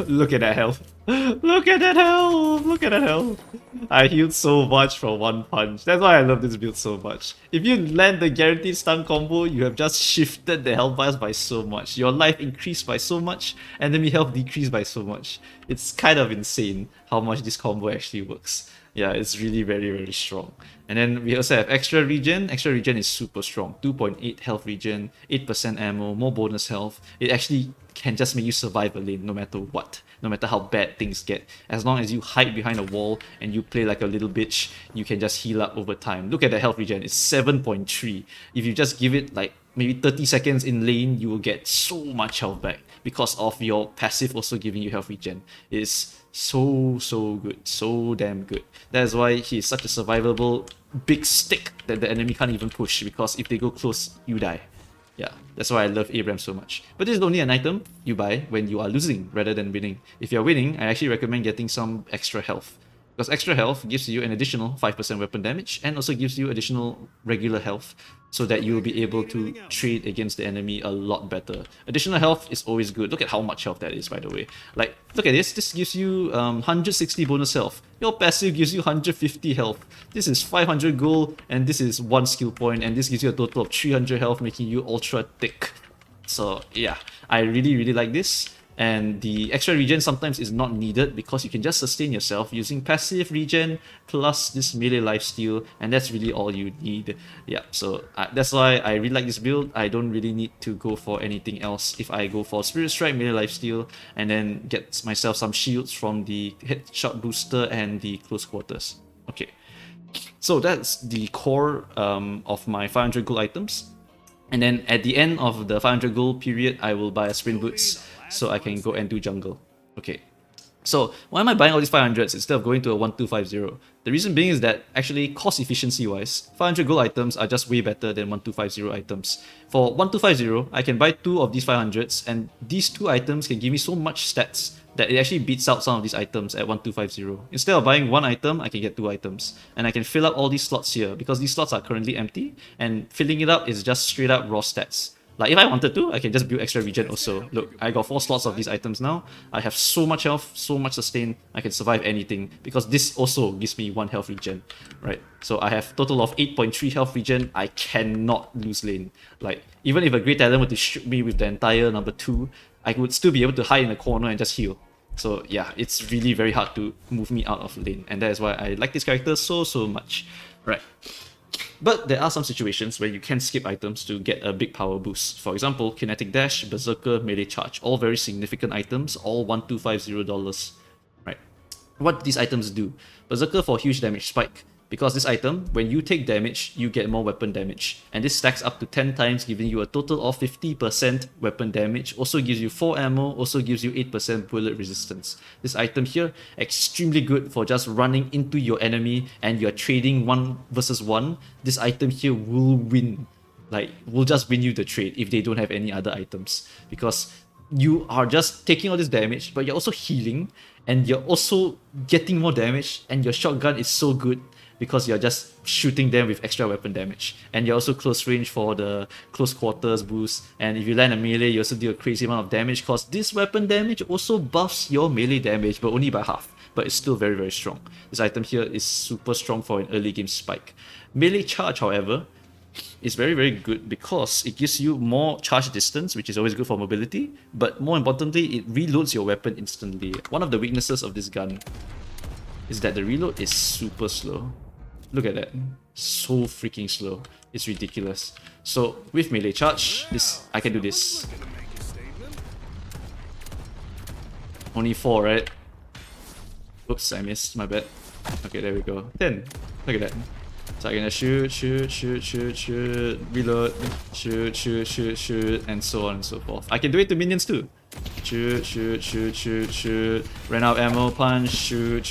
Look at that health. Look at that health! Look at that health! I healed so much from one punch. That's why I love this build so much. If you land the guaranteed stun combo, you have just shifted the health bars by so much. Your life increased by so much, and then your health decreased by so much. It's kind of insane how much this combo actually works. Yeah, it's really very, very strong. And then we also have extra regen. Extra regen is super strong. 2.8 health regen, 8% ammo, more bonus health. It actually can just make you survive a lane no matter what, no matter how bad things get. As long as you hide behind a wall and you play like a little bitch, you can just heal up over time. Look at the health regen, it's 7.3. If you just give it like maybe 30 seconds in lane, you will get so much health back because of your passive also giving you health regen. It's so good, so damn good. That's why he's such a survivable big stick that the enemy can't even push, because if they go close, you die. Yeah, that's why I love Abrams so much. But this is only an item you buy when you are losing rather than winning. If you're winning, I actually recommend getting some extra health, because extra health gives you an additional 5% weapon damage and also gives you additional regular health, so that you'll be able to trade against the enemy a lot better. Additional health is always good. Look at how much health that is, by the way. Like, look at this. This gives you 160 bonus health. Your passive gives you 150 health. This is 500 gold, and this is 1 skill point, and this gives you a total of 300 health, making you ultra thick. So yeah, I really like this. And the extra regen sometimes is not needed because you can just sustain yourself using passive regen plus this melee lifesteal, and that's really all you need. Yeah, so that's why I really like this build. I don't really need to go for anything else if I go for Spirit Strike, melee lifesteal, and then get myself some shields from the headshot booster and the close quarters. Okay, so that's the core of my 500 gold items. And then at the end of the 500 gold period, I will buy a sprint boots so I can go and do jungle. Okay, so why am I buying all these 500s instead of going to a 1250? The reason being is that actually cost efficiency wise, 500 gold items are just way better than 1250 items. For 1250, I can buy 2 of these 500s, and these 2 items can give me so much stats that it actually beats out some of these items at 1250. Instead of buying 1 item, I can get 2 items. And I can fill up all these slots here because these slots are currently empty, and filling it up is just straight up raw stats. Like if I wanted to, I can just build extra regen also. Look, I got 4 slots of these items now. I have so much health, so much sustain, I can survive anything because this also gives me 1 health regen, right? So I have total of 8.3 health regen. I cannot lose lane. Like even if a Great Talent were to shoot me with the entire number 2, I would still be able to hide in the corner and just heal. So yeah, it's really very hard to move me out of lane, and that is why I like this character so much, right? But there are some situations where you can skip items to get a big power boost. For example, Kinetic Dash, Berserker, Melee Charge, all very significant items, all $1250, right? What do these items do? Berserker for huge damage spike. Because this item, when you take damage, you get more weapon damage. And this stacks up to 10 times, giving you a total of 50% weapon damage. Also gives you 4 ammo, also gives you 8% bullet resistance. This item here, extremely good for just running into your enemy and you're trading 1 versus 1. This item here will win. Like, will just win you the trade if they don't have any other items. Because you are just taking all this damage, but you're also healing, and you're also getting more damage, and your shotgun is so good because you're just shooting them with extra weapon damage. And you're also close range for the close quarters boost. And if you land a melee, you also do a crazy amount of damage because this weapon damage also buffs your melee damage, but only by half. But it's still very strong. This item here is super strong for an early game spike. Melee charge, however, is very good because it gives you more charge distance, which is always good for mobility. But more importantly, it reloads your weapon instantly. One of the weaknesses of this gun is that the reload is super slow. Look at that, so freaking slow. It's ridiculous. So with melee charge, I can do this. Only 4, right? Oops, I missed, my bad. Okay, there we go. 10. Look at that. So I can just shoot, reload, shoot, and so on and so forth. I can do it to minions too. Shoot. Ran out of ammo, punch, shoot,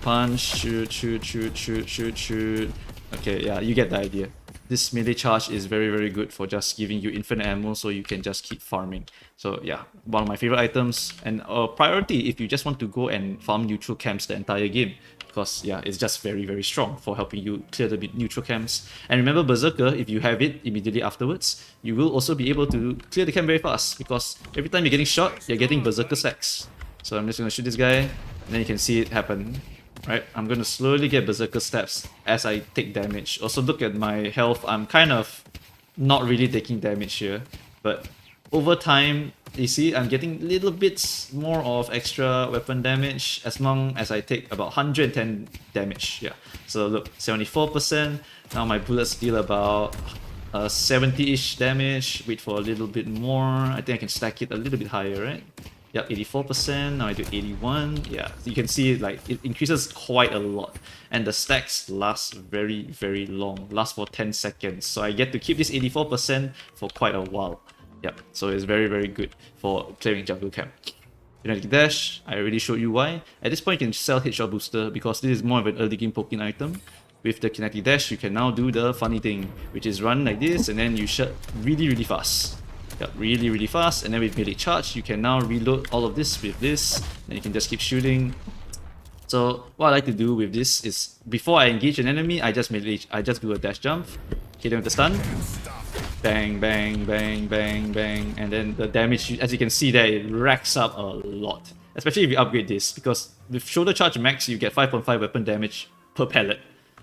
punch, shoot. Okay, yeah, you get the idea. This melee charge is very good for just giving you infinite ammo so you can just keep farming. So yeah, one of my favorite items, and a priority if you just want to go and farm neutral camps the entire game. Because yeah, it's just very strong for helping you clear the neutral camps. And remember, Berserker, if you have it immediately afterwards, you will also be able to clear the camp very fast, because every time you're getting shot, you're getting Berserker stacks. So I'm just gonna shoot this guy, and then you can see it happen. Right, I'm gonna slowly get Berserker steps as I take damage. Also look at my health, I'm kind of not really taking damage here, but over time, you see, I'm getting little bits more of extra weapon damage as long as I take about 110 damage. Yeah. So look, 74%. Now my bullets deal about 70-ish damage. Wait for a little bit more. I think I can stack it a little bit higher, right? Yep, 84%. Now I do 81. Yeah, you can see like it increases quite a lot. And the stacks last very, very long. Last for 10 seconds. So I get to keep this 84% for quite a while. Yep, so it's very, very good for clearing jungle camp. Kinetic Dash, I already showed you why. At this point you can sell Headshot Booster because this is more of an early game poking item. With the Kinetic Dash, you can now do the funny thing, which is run like this and then you shoot really, really fast. Yep, really, really fast. And then with melee charge, you can now reload all of this with this. And you can just keep shooting. So what I like to do with this is, before I engage an enemy, I just do a dash jump, hit them with the stun. Bang, bang, bang, bang, bang. And then the damage, as you can see there, it racks up a lot. Especially if you upgrade this, because with shoulder charge max, you get 5.5 weapon damage per pellet.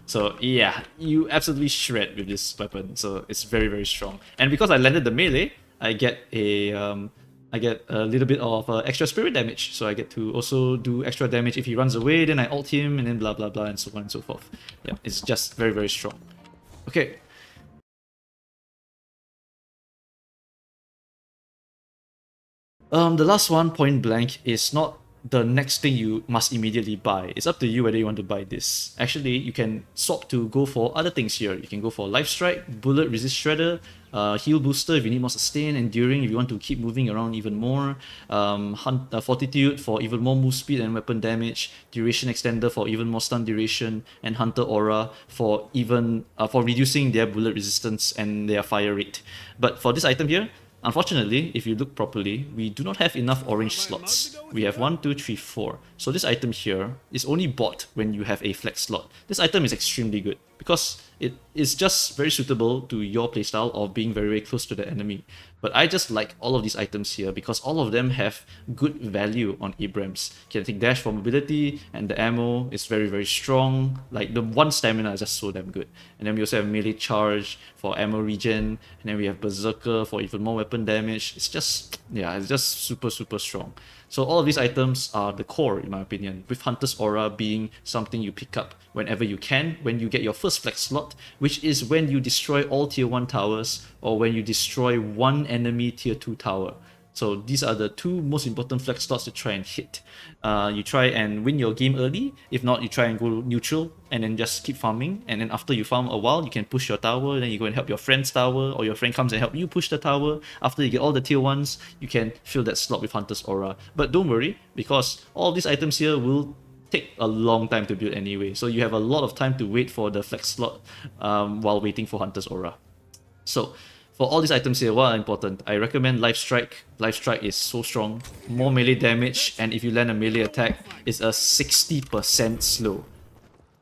So yeah, you absolutely shred with this weapon. So it's very, very strong. And because I landed the melee, I get a little bit of extra spirit damage. So I get to also do extra damage if he runs away, then I ult him, and then blah blah blah, and so on and so forth. Yeah, it's just very, very strong. Okay. The last one, point blank, is not the next thing you must immediately buy. It's up to you whether you want to buy this. Actually, you can swap to go for other things here. You can go for Lifestrike, Bullet Resist Shredder, Heal Booster if you need more sustain, Enduring if you want to keep moving around even more, Fortitude for even more move speed and weapon damage, Duration Extender for even more stun duration, and Hunter Aura for even for reducing their bullet resistance and their fire rate. But for this item here, unfortunately, if you look properly, we do not have enough orange slots. We have 1, 2, 3, 4. So this item here is only bought when you have a flex slot. This item is extremely good because it is just very suitable to your playstyle of being very, very close to the enemy. But I just like all of these items here because all of them have good value on Abrams. Kinetic Dash for mobility, and the ammo is very, very strong. Like the one stamina is just so damn good. And then we also have melee charge for ammo regen, and then we have Berserker for even more weapon damage. It's just, yeah, it's just super, super strong. So all of these items are the core, in my opinion, with Hunter's Aura being something you pick up whenever you can, when you get your first flex slot, which is when you destroy all tier 1 towers, or when you destroy one enemy tier 2 tower. So these are the two most important flex slots to try and hit. You try and win your game early. If not, you try and go neutral and then just keep farming. And then after you farm a while, you can push your tower. Then you go and help your friend's tower, or your friend comes and help you push the tower. After you get all the tier 1s, you can fill that slot with Hunter's Aura. But don't worry, because all these items here will take a long time to build anyway. So you have a lot of time to wait for the flex slot while waiting for Hunter's Aura. So for all these items here, what are important? I recommend Lifestrike. Lifestrike is so strong. More melee damage, and if you land a melee attack, it's a 60% slow.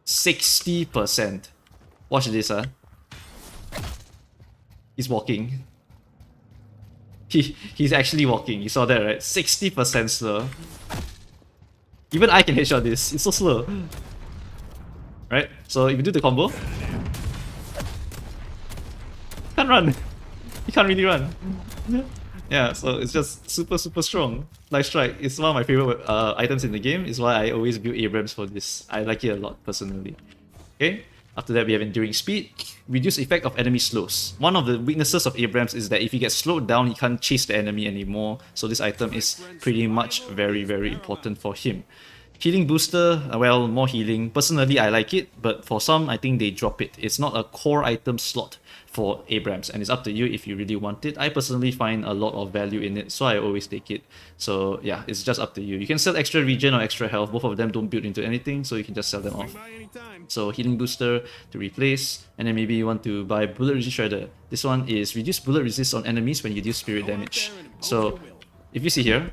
60%. Watch this, huh? He's walking. He's actually walking. You saw that, right? 60% slow. Even I can headshot this. It's so slow. Right? So if you do the combo, can't run. He can't really run. Yeah, so it's just super, super strong. Lifestrike is one of my favorite items in the game. Is why I always build Abrams for this. I like it a lot personally. Okay. After that, we have Enduring Speed. Reduce effect of enemy slows. One of the weaknesses of Abrams is that if he gets slowed down, he can't chase the enemy anymore. So this item is pretty much very, very important for him. Healing Booster, well, more healing. Personally, I like it, but for some, I think they drop it. It's not a core item slot for Abrams, and it's up to you if you really want it. I personally find a lot of value in it, so I always take it. So yeah, it's just up to you. You can sell extra regen or extra health. Both of them don't build into anything, so you can just sell them off. So Healing Booster to replace, and then maybe you want to buy Bullet Resist Shredder. This one is reduce bullet resist on enemies when you deal spirit damage. So if you see here,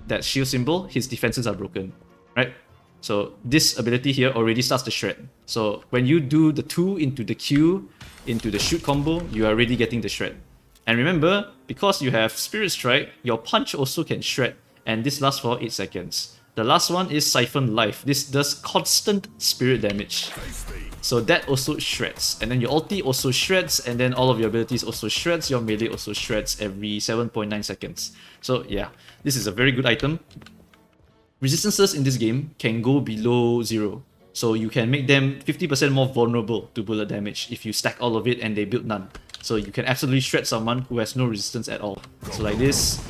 that shield symbol, his defenses are broken, right? So this ability here already starts to shred. So when you do the 2 into the Q, into the shoot combo, you are already getting the shred. And remember, because you have Spirit Strike, your punch also can shred, and this lasts for 8 seconds. The last one is Siphon Life. This does constant spirit damage. So that also shreds. And then your ulti also shreds, and then all of your abilities also shreds. Your melee also shreds every 7.9 seconds. So yeah, this is a very good item. Resistances in this game can go below 0. So you can make them 50% more vulnerable to bullet damage if you stack all of it and they build none. So you can absolutely shred someone who has no resistance at all. So like this.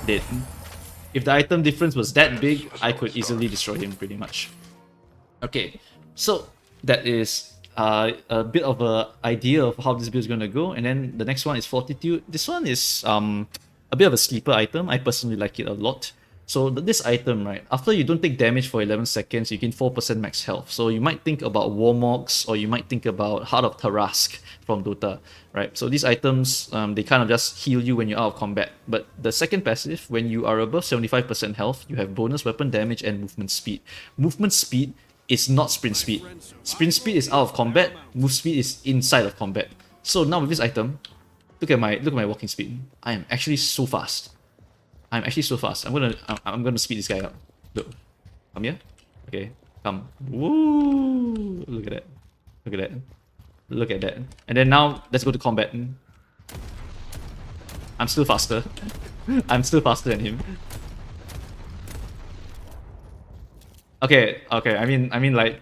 Dead. If the item difference was that big, I could easily destroy him pretty much. Okay, so that is a bit of an idea of how this build is going to go. And then the next one is Fortitude. This one is a bit of a sleeper item. I personally like it a lot. So this item, right, after you don't take damage for 11 seconds, you gain 4% max health. So you might think about Warmogs, or you might think about Heart of Tarask from Dota, right? So these items, they kind of just heal you when you're out of combat. But the second passive, when you are above 75% health, you have bonus weapon damage and movement speed. Movement speed is not sprint speed. Sprint speed is out of combat, move speed is inside of combat. So now with this item, look at my walking speed. I am actually so fast. I'm actually so fast. I'm gonna speed this guy up. Look. Come here. Okay. Come. Woo! Look at that. Look at that. Look at that. And then now let's go to combat. I'm still faster. I'm still faster than him. Okay, I mean like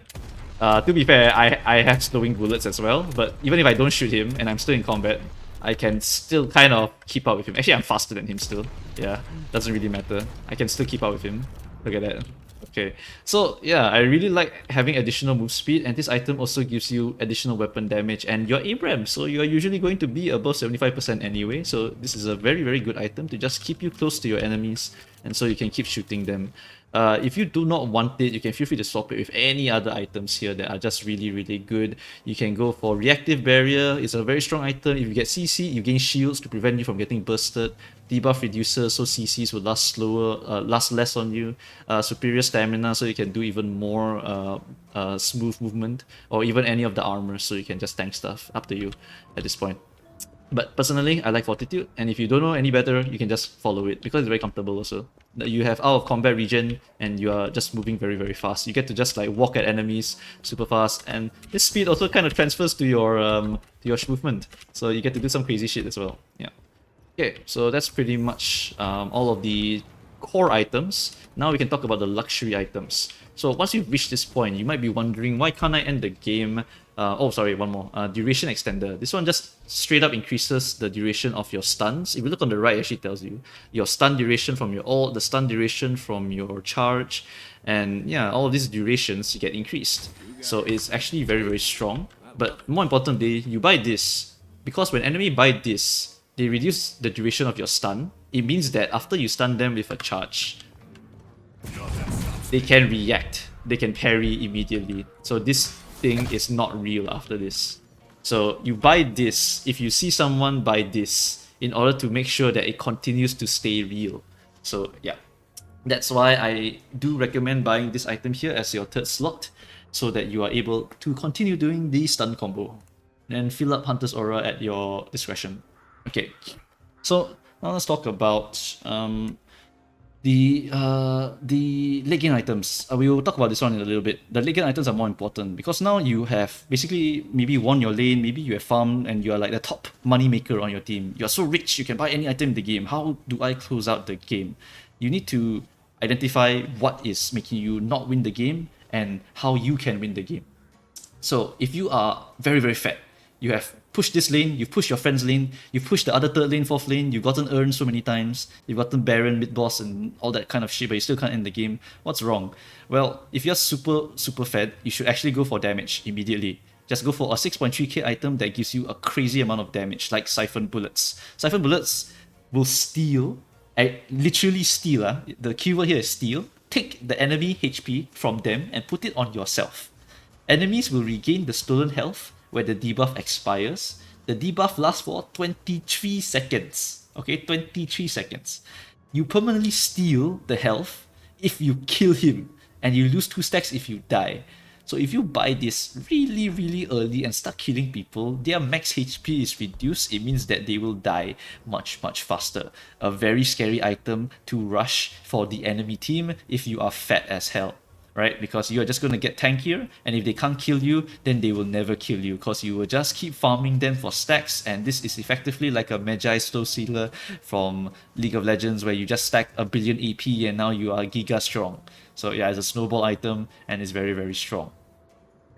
to be fair, I have slowing bullets as well, but even if I don't shoot him and I'm still in combat, I can still kind of keep up with him. Actually, I'm faster than him still. Yeah, doesn't really matter. I can still keep up with him. Look at that. Okay, so yeah, I really like having additional move speed, and this item also gives you additional weapon damage, and you're Abrams, so you're usually going to be above 75% anyway, so this is a very, very good item to just keep you close to your enemies, and so you can keep shooting them. If you do not want it, you can feel free to swap it with any other items here that are just really, really good. You can go for Reactive Barrier. It's a very strong item. If you get CC, you gain shields to prevent you from getting bursted. Debuff Reducer, so CCs will last slower, last less on you. Superior Stamina, so you can do even more smooth movement, or even any of the armor, so you can just tank stuff. Up to you at this point. But personally, I like Fortitude, and if you don't know any better, you can just follow it, because it's very comfortable also. You have out of combat regen, and you are just moving very, very fast. You get to just like walk at enemies super fast, and this speed also kind of transfers to your movement, so you get to do some crazy shit as well. Yeah. Okay, so that's pretty much all of the core items. Now we can talk about the luxury items. So once you've reached this point, you might be wondering, why can't I end the game? Oh, sorry, one more. Duration extender. This one just straight up increases the duration of your stuns. If you look on the right, it actually tells you your stun duration from your ult, the stun duration from your charge, and yeah, all of these durations get increased. So it's actually very, very strong. But more importantly, you buy this because when enemy buy this, they reduce the duration of your stun. It means that after you stun them with a charge, they can react, they can parry immediately. So this thing is not real after this. So you buy this if you see someone buy this in order to make sure that it continues to stay real. So yeah, that's why I do recommend buying this item here as your third slot, so that you are able to continue doing the stun combo and fill up Hunter's Aura at your discretion. Okay, so now let's talk about the late game items. We will talk about this one in a little bit. The late game items are more important because now you have basically maybe won your lane, maybe you have farmed and you are like the top money maker on your team. You are so rich, you can buy any item in the game. How do I close out the game? You need to identify what is making you not win the game and how you can win the game. So if you are very, very fat, you have pushed this lane, you've pushed your friend's lane, you've pushed the other third lane, fourth lane, you've gotten Urn so many times, you've gotten Baron, mid-boss and all that kind of shit, but you still can't end the game. What's wrong? Well, if you're super, super fed, you should actually go for damage immediately. Just go for a 6.3k item that gives you a crazy amount of damage, like Siphon Bullets. Siphon Bullets will steal, literally steal, the keyword here is steal, take the enemy HP from them and put it on yourself. Enemies will regain the stolen health where the debuff expires. The debuff lasts for 23 seconds. Okay, 23 seconds. You permanently steal the health if you kill him, and you lose 2 stacks if you die. So if you buy this really early and start killing people, their max HP is reduced. It means that they will die much faster. A very scary item to rush for the enemy team if you are fat as hell, right? Because you are just going to get tankier, and if they can't kill you, then they will never kill you, because you will just keep farming them for stacks, and this is effectively like a Magi slow sealer from League of Legends, where you just stack a billion AP and now you are giga strong. So yeah, it's a snowball item and it's very strong.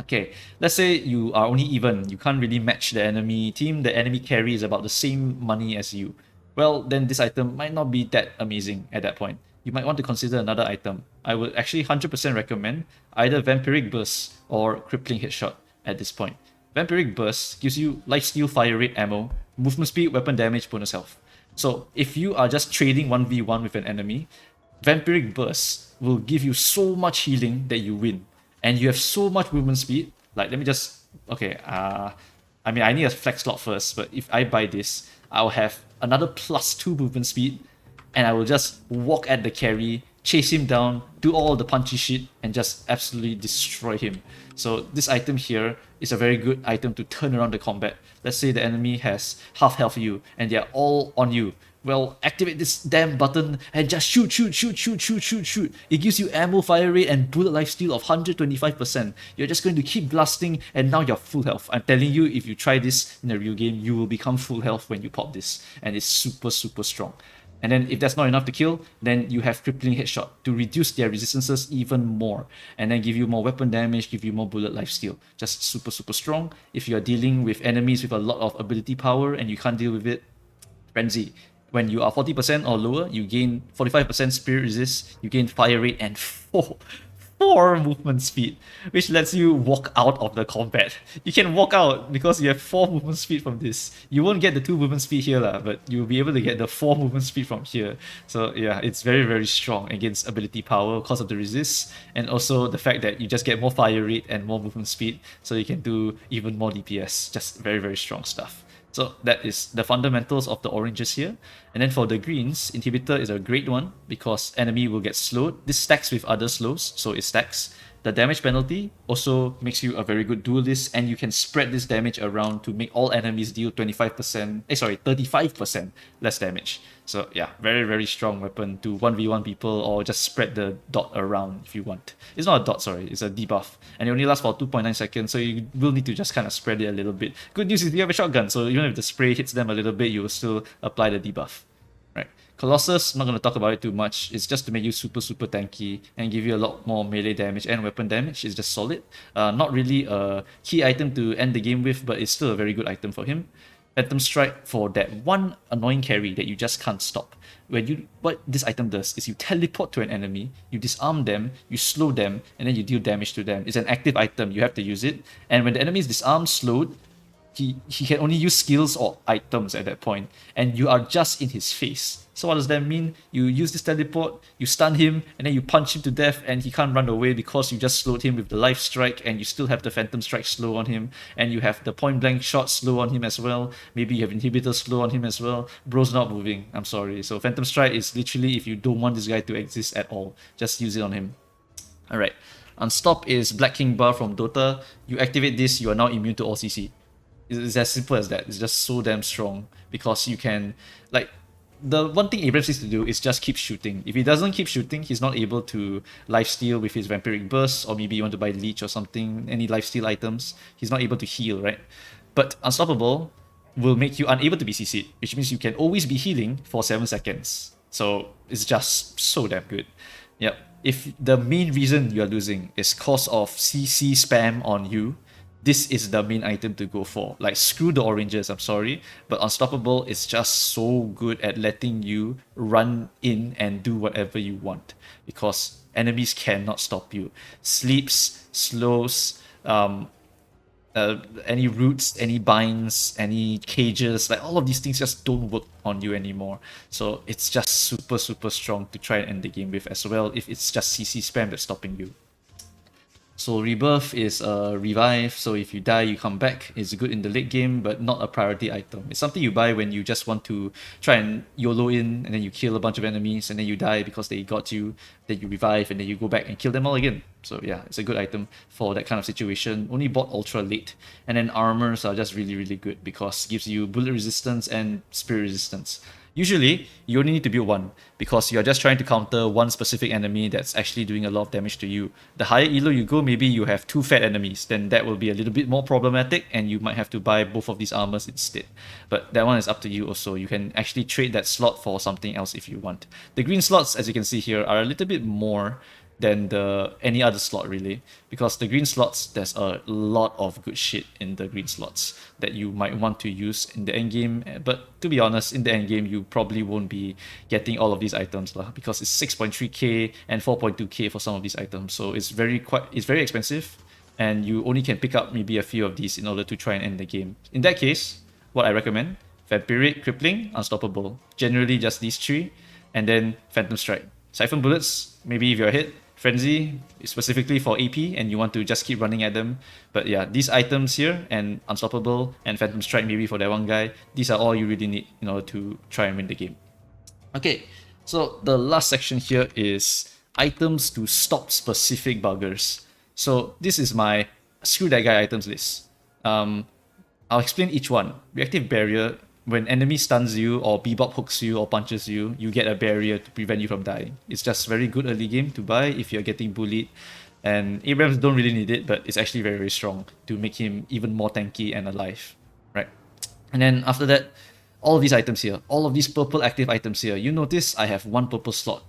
Okay, let's say you are only even, you can't really match the enemy team, the enemy carry is about the same money as you. Well, then this item might not be that amazing at that point. You might want to consider another item. I would actually 100% recommend either Vampiric Burst or Crippling Headshot at this point. Vampiric Burst gives you lifesteal, fire rate, ammo, movement speed, weapon damage, bonus health. So if you are just trading 1v1 with an enemy, Vampiric Burst will give you so much healing that you win. And you have so much movement speed. Like, let me just... Okay, I mean, I need a flex slot first, but if I buy this, I'll have another +2 movement speed, and I will just walk at the carry, chase him down, do all the punchy shit, and just absolutely destroy him. So this item here is a very good item to turn around the combat. Let's say the enemy has half health you, and they're all on you. Well, activate this damn button and just shoot. It gives you ammo, fire rate, and bullet lifesteal of 125%. You're just going to keep blasting, and now you're full health. I'm telling you, if you try this in a real game, you will become full health when you pop this. And it's super strong. And then if that's not enough to kill, then you have Crippling Headshot to reduce their resistances even more. And then give you more weapon damage, give you more bullet lifesteal. Just super strong. If you're dealing with enemies with a lot of ability power and you can't deal with it, Frenzy. When you are 40% or lower, you gain 45% spirit resist, you gain fire rate, and 4 movement speed, which lets you walk out of the combat. You can walk out because you have 4 movement speed from this. You won't get the 2 movement speed here, but you'll be able to get the 4 movement speed from here. So yeah, it's very strong against ability power because of the resist, and also the fact that you just get more fire rate and more movement speed, so you can do even more DPS. Just very strong stuff. So that is the fundamentals of the oranges here. And then for the greens, Inhibitor is a great one because enemy will get slowed. This stacks with other slows, so it stacks. The damage penalty also makes you a very good duelist, and you can spread this damage around to make all enemies deal 35% less damage. So yeah, very strong weapon to 1v1 people, or just spread the dot around if you want. It's not a dot, sorry, it's a debuff. And it only lasts for 2.9 seconds, so you will need to just kind of spread it a little bit. Good news is you have a shotgun, so even if the spray hits them a little bit, you will still apply the debuff. Right. Colossus, not going to talk about it too much. It's just to make you super tanky and give you a lot more melee damage and weapon damage. It's just solid. Not really a key item to end the game with, but it's still a very good item for him. Phantom Strike for that one annoying carry that you just can't stop. What this item does is you teleport to an enemy, you disarm them, you slow them, and then you deal damage to them. It's an active item, you have to use it. And when the enemy is disarmed, slowed, he can only use skills or items at that point, and you are just in his face. So what does that mean? You use this teleport, you stun him, and then you punch him to death, and he can't run away because you just slowed him with the Lifestrike, and you still have the Phantom Strike slow on him, and you have the point blank shot slow on him as well. Maybe you have Inhibitor slow on him as well. Bro's not moving, I'm sorry. So Phantom Strike is literally if you don't want this guy to exist at all, just use it on him. Alright, Unstop is Black King Bar from Dota. You activate this, you are now immune to all CC. It's as simple as that. It's just so damn strong because you can, like, the one thing Abrams needs to do is just keep shooting. If he doesn't keep shooting, he's not able to lifesteal with his Vampiric Burst, or maybe you want to buy Leech or something, any lifesteal items. He's not able to heal, right? But Unstoppable will make you unable to be CC'd, which means you can always be healing for 7 seconds. So it's just so damn good. Yep. If the main reason you're losing is cause of CC spam on you, this is the main item to go for. Like, screw the oranges, I'm sorry, but Unstoppable is just so good at letting you run in and do whatever you want because enemies cannot stop you. Sleeps, slows, any roots, any binds, any cages, like all of these things just don't work on you anymore. So it's just super strong to try and end the game with as well if it's just CC spam that's stopping you. So Rebirth is a revive, so if you die, you come back. It's good in the late game, but not a priority item. It's something you buy when you just want to try and YOLO in, and then you kill a bunch of enemies, and then you die because they got you, then you revive, and then you go back and kill them all again. So yeah, it's a good item for that kind of situation. Only bought ultra late. And then armors are just really, really good because it gives you bullet resistance and spirit resistance. Usually, you only need to build one because you're just trying to counter one specific enemy that's actually doing a lot of damage to you. The higher elo you go, maybe you have two fat enemies, then that will be a little bit more problematic and you might have to buy both of these armors instead. But that one is up to you also. You can actually trade that slot for something else if you want. The green slots, as you can see here, are a little bit more than any other slot really, because the green slots, there's a lot of good shit in the green slots that you might want to use in the end game. But to be honest, in the end game you probably won't be getting all of these items lah, because it's 6.3k and 4.2k for some of these items, so it's very expensive, and you only can pick up maybe a few of these in order to try and end the game. In that case, what I recommend: Vampiric, Crippling, Unstoppable, generally just these three, and then Phantom Strike. Siphon bullets, maybe if you're hit. Frenzy is specifically for AP and you want to just keep running at them. But yeah, these items here, and Unstoppable and Phantom Strike maybe for that one guy, these are all you really need in order to try and win the game. Okay, so the last section here is items to stop specific buggers. So this is my screw that guy items list. I'll explain each one. Reactive barrier. When enemy stuns you or bebop hooks you or punches you, you get a barrier to prevent you from dying. It's just very good early game to buy if you're getting bullied. And Abrams don't really need it, but it's actually very, very strong to make him even more tanky and alive, right? And then after that, all of these items here, all of these purple active items here, you notice I have one purple slot.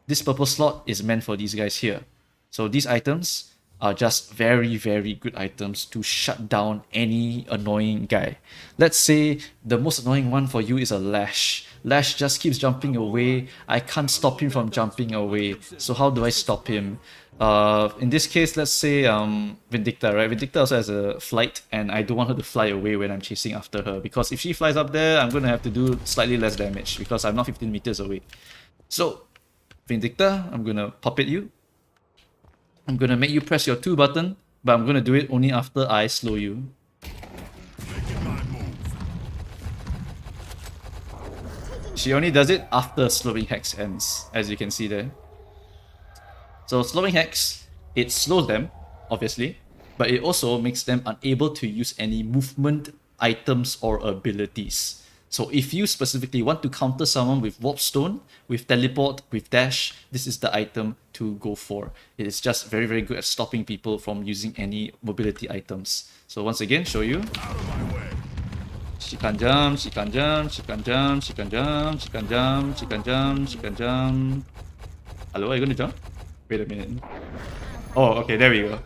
This purple slot is meant for these guys here. So these items are just very, very good items to shut down any annoying guy. Let's say the most annoying one for you is a Lash. Lash just keeps jumping away. I can't stop him from jumping away. So how do I stop him? In this case, let's say Vindicta, right? Vindicta also has a flight, and I don't want her to fly away when I'm chasing after her, because if she flies up there, I'm going to have to do slightly less damage because I'm not 15 meters away. So, Vindicta, I'm going to puppet you. I'm going to make you press your 2 button, but I'm going to do it only after I slow you. She only does it after slowing hex ends, as you can see there. So slowing hex, it slows them, obviously, but it also makes them unable to use any movement items or abilities. So if you specifically want to counter someone with Warp Stone, with Teleport, with Dash, this is the item to go for. It is just very, very good at stopping people from using any mobility items. So once again, show you. She can jump, she can jump, she can jump, she can jump, she can jump, she can jump, she can jump. Hello, are you gonna jump? Wait a minute. Oh, okay, there we go.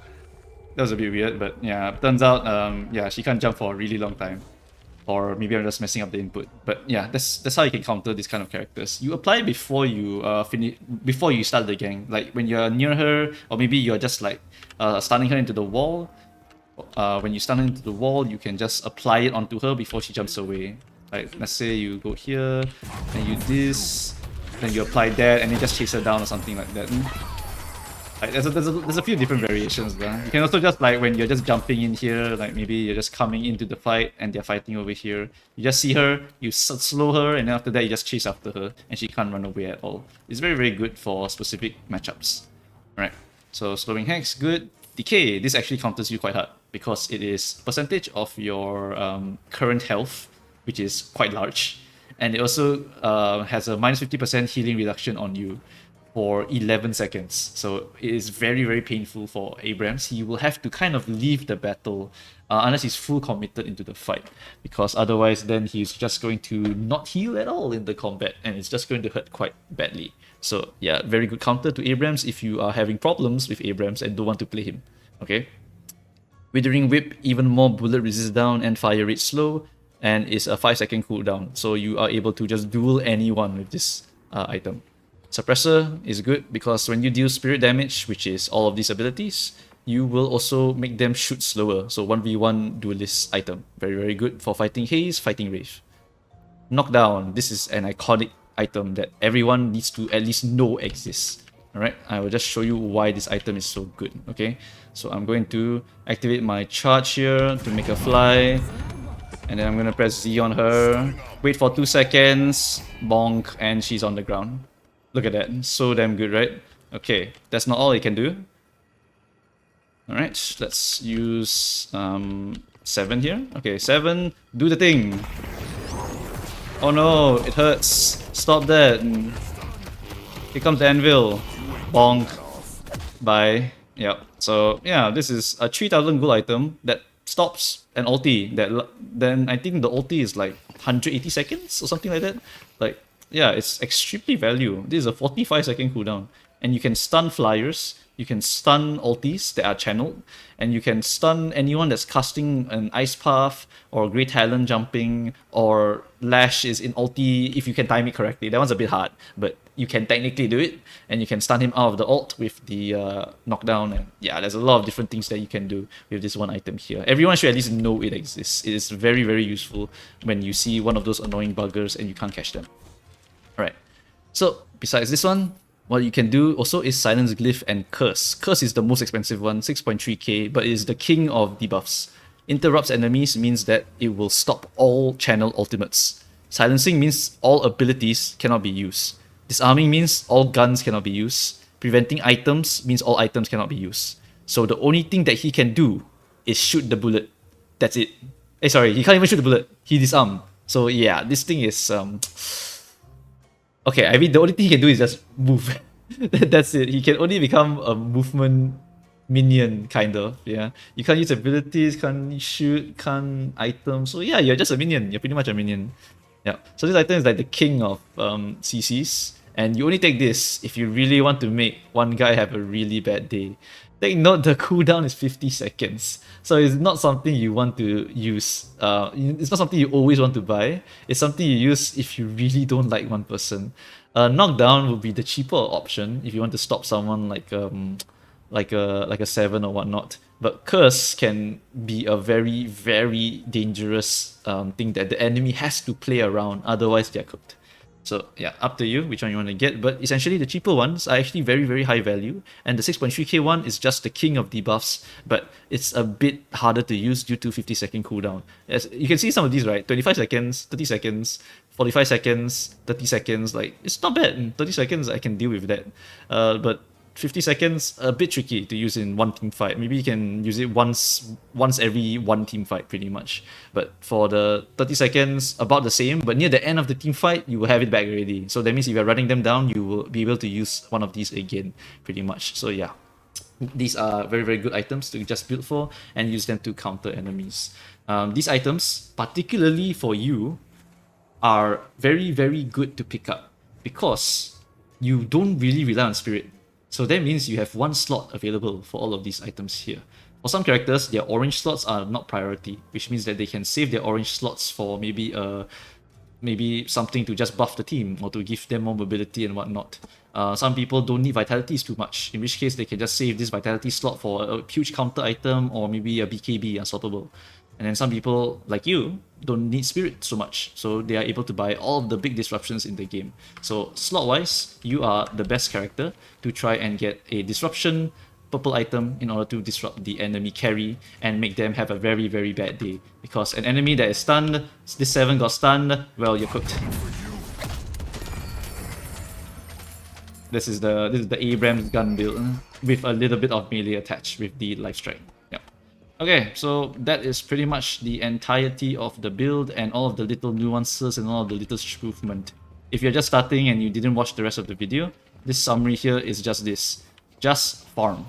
That was a bit weird, but yeah, turns out, yeah, she can't jump for a really long time. Or maybe I'm just messing up the input. But yeah, that's how you can counter these kind of characters. You apply before you before you start the gang. Like when you're near her, or maybe you're just like stunning her into the wall. When you stun her into the wall, you can just apply it onto her before she jumps away. Like let's say you go here, and you this, then you apply that, and you just chase her down or something like that. Like there's a few different variations there. You can also just like when you're just jumping in here, like maybe you're just coming into the fight and they're fighting over here. You just see her, you slow her, and then after that you just chase after her, and she can't run away at all. It's very, very good for specific matchups. Alright, so slowing hex, good. Decay, this actually counters you quite hard because it is percentage of your current health, which is quite large, and it also has a minus 50% healing reduction on you for 11 seconds. So it is very, very painful for Abrams. He will have to kind of leave the battle unless he's full committed into the fight, because otherwise then he's just going to not heal at all in the combat, and it's just going to hurt quite badly. So yeah, very good counter to Abrams if you are having problems with Abrams and don't want to play him. Okay. Withering Whip, even more bullet resist down and fire rate slow, and is a 5-second cooldown. So you are able to just duel anyone with this item. Suppressor is good because when you deal spirit damage, which is all of these abilities, you will also make them shoot slower. So 1v1 duelist item. Very, very good for fighting Haze, fighting Wraith. Knockdown. This is an iconic item that everyone needs to at least know exists. Alright, I will just show you why this item is so good, okay? So I'm going to activate my charge here to make her fly. And then I'm going to press Z on her. Wait for 2 seconds. Bonk, and she's on the ground. Look at that. So damn good, right? Okay, that's not all it can do. Alright, let's use 7 here. Okay, 7, do the thing. Oh no, it hurts. Stop that. Here comes the anvil. Bonk. Bye. Yep. So yeah, this is a 3000 gold item that stops an ulti. Then I think the ulti is like 180 seconds or something like that. Like yeah, it's extremely value. This is a 45-second cooldown, and you can stun flyers. You can stun ultis that are channeled, and you can stun anyone that's casting an Ice Path or Great Talon jumping, or Lash is in ulti if you can time it correctly. That one's a bit hard, but you can technically do it, and you can stun him out of the ult with the knockdown. And yeah, there's a lot of different things that you can do with this one item here. Everyone should at least know it exists. It is very, very useful when you see one of those annoying buggers and you can't catch them. Alright, so besides this one, what you can do also is Silence Glyph and Curse. Curse is the most expensive one, 6.3k, but it is the king of debuffs. Interrupts enemies means that it will stop all channel ultimates. Silencing means all abilities cannot be used. Disarming means all guns cannot be used. Preventing items means all items cannot be used. So the only thing that he can do is shoot the bullet. That's it. Sorry, he can't even shoot the bullet. He disarm. So yeah, this thing is okay, I mean, the only thing he can do is just move. That's it. He can only become a movement minion, kind of. Yeah, you can't use abilities, can't shoot, can't item. So yeah, you're just a minion. You're pretty much a minion. Yeah. So this item is like the king of CCs, and you only take this if you really want to make one guy have a really bad day. Take note, the cooldown is 50 seconds. So it's not something you want to use. It's not something you always want to buy. It's something you use if you really don't like one person. Knockdown would be the cheaper option if you want to stop someone like a 7 or whatnot. But Curse can be a very, very dangerous thing that the enemy has to play around, otherwise they're cooked. So yeah, up to you which one you want to get, but essentially the cheaper ones are actually very, very high value, and the 6.3k one is just the king of debuffs, but it's a bit harder to use due to 50-second cooldown. As you can see some of these, right? 25 seconds, 30 seconds, 45 seconds, 30 seconds, like it's not bad. In 30 seconds I can deal with that. But 50 seconds, a bit tricky to use in one team fight. Maybe you can use it once every one team fight pretty much. But for the 30 seconds, about the same, but near the end of the team fight, you will have it back already. So that means if you're running them down, you will be able to use one of these again pretty much. So yeah, these are very, very good items to just build for and use them to counter enemies. These items, particularly for you, are very, very good to pick up because you don't really rely on spirit. So that means you have one slot available for all of these items here. For some characters, their orange slots are not priority, which means that they can save their orange slots for maybe something to just buff the team or to give them more mobility and whatnot. Some people don't need vitalities too much, in which case they can just save this vitality slot for a huge counter item or maybe a BKB, unstoppable. And then some people, like you, don't need spirit so much, so they are able to buy all of the big disruptions in the game. So slot-wise, you are the best character to try and get a disruption purple item in order to disrupt the enemy carry and make them have a very, very bad day. Because an enemy that is stunned, this 7 got stunned, well, you're cooked. This is the Abrams Gun build with a little bit of melee attached with the Lifestrike. Yep. Okay, so that is pretty much the entirety of the build and all of the little nuances and all of the little improvement. If you're just starting and you didn't watch the rest of the video, this summary here is just this. Just farm.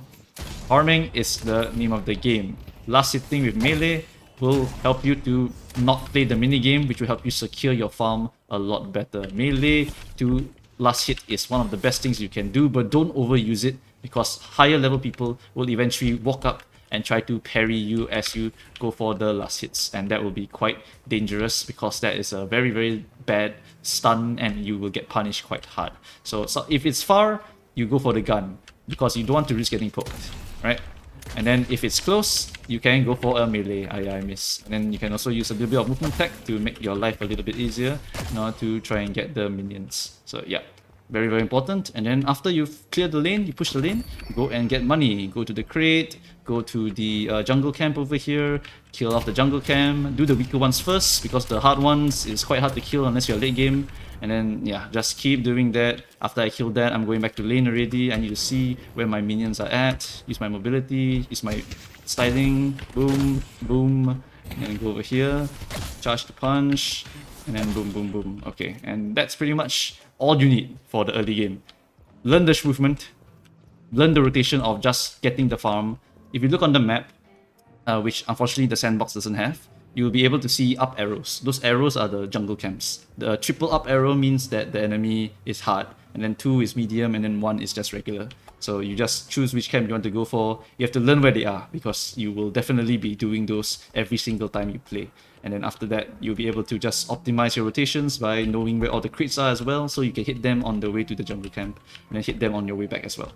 Farming is the name of the game. Last hitting with melee will help you to not play the minigame, which will help you secure your farm a lot better. Melee to last hit is one of the best things you can do, but don't overuse it because higher level people will eventually walk up and try to parry you as you go for the last hits, and that will be quite dangerous because that is a very, very bad stun and you will get punished quite hard. So if it's far, you go for the gun because you don't want to risk getting poked, right? And then if it's close, you can go for a melee. I miss. And then you can also use a little bit of movement tech to make your life a little bit easier in order to try and get the minions. So yeah, Very, very important. And then after you've cleared the lane, you push the lane, go and get money. Go to the crate, go to the jungle camp over here, kill off the jungle camp, do the weaker ones first, because the hard ones is quite hard to kill unless you're late game. And then, yeah, just keep doing that. After I kill that, I'm going back to lane already. I need to see where my minions are at. Use my mobility, use my styling. Boom, boom. And then go over here, charge the punch, and then boom, boom, boom. Okay, and that's pretty much all you need for the early game. Learn the movement, learn the rotation of just getting the farm. If you look on the map, which unfortunately the sandbox doesn't have, you'll be able to see up arrows. Those arrows are the jungle camps. The triple up arrow means that the enemy is hard, and then 2 is medium, and then 1 is just regular. So you just choose which camp you want to go for. You have to learn where they are, because you will definitely be doing those every single time you play. And then after that, you'll be able to just optimize your rotations by knowing where all the crits are as well, so you can hit them on the way to the jungle camp, and then hit them on your way back as well.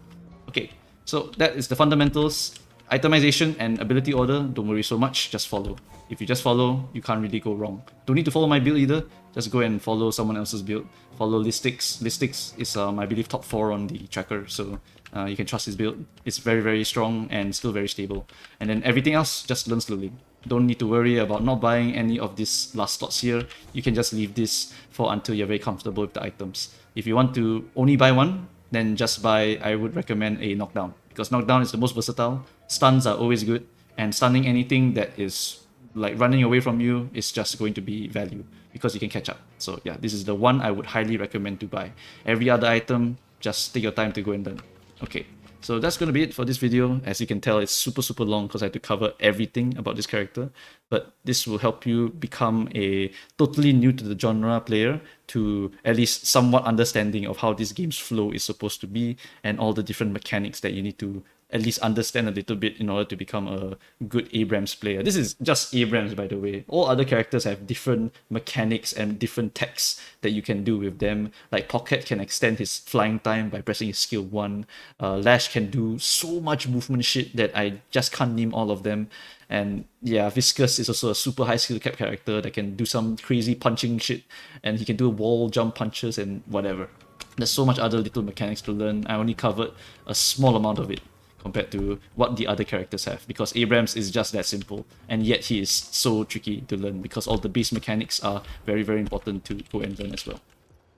Okay, so that is the fundamentals. Itemization and ability order, don't worry so much, just follow. If you just follow, you can't really go wrong. Don't need to follow my build either, just go and follow someone else's build. Follow Listix. Listix is, I believe, top 4 on the tracker, so you can trust his build. It's very, very strong and still very stable. And then everything else, just learn slowly. Don't need to worry about not buying any of these last slots here. You can just leave this for until you're very comfortable with the items. If you want to only buy one, then just buy, I would recommend a Knockdown, because Knockdown is the most versatile. Stuns are always good, and stunning anything that is like running away from you is just going to be value, because you can catch up. So yeah, this is the one I would highly recommend to buy. Every other item, just take your time to go and learn. Okay, so that's going to be it for this video. As you can tell, it's super, super long because I had to cover everything about this character. But this will help you become a totally new to the genre player, to at least somewhat understanding of how this game's flow is supposed to be, and all the different mechanics that you need to at least understand a little bit in order to become a good Abrams player. This is just Abrams, by the way. All other characters have different mechanics and different techs that you can do with them. Like Pocket can extend his flying time by pressing his skill 1. Lash can do so much movement shit that I just can't name all of them. And yeah, Viscous is also a super high skill cap character that can do some crazy punching shit, and he can do wall jump punches and whatever. There's so much other little mechanics to learn. I only covered a small amount of it compared to what the other characters have, because Abrams is just that simple, and yet he is so tricky to learn because all the base mechanics are very, very important to go and learn as well.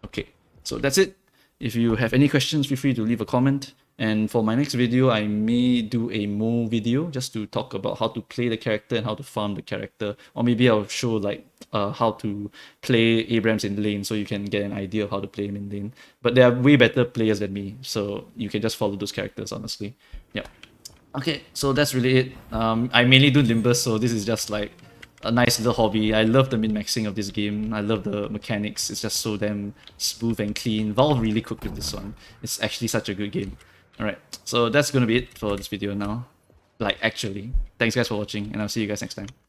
Okay, so that's it. If you have any questions, feel free to leave a comment. And for my next video, I may do a Mo video just to talk about how to play the character and how to farm the character. Or maybe I'll show like how to play Abrams in lane, so you can get an idea of how to play him in lane. But there are way better players than me, so you can just follow those characters, honestly. Yeah. Okay, so that's really it. I mainly do Limbus, so this is just like a nice little hobby. I love the min-maxing of this game. I love the mechanics. It's just so damn smooth and clean. Valve really cooked with this one. It's actually such a good game. Alright, so that's gonna be it for this video now. Like, actually. Thanks guys for watching, and I'll see you guys next time.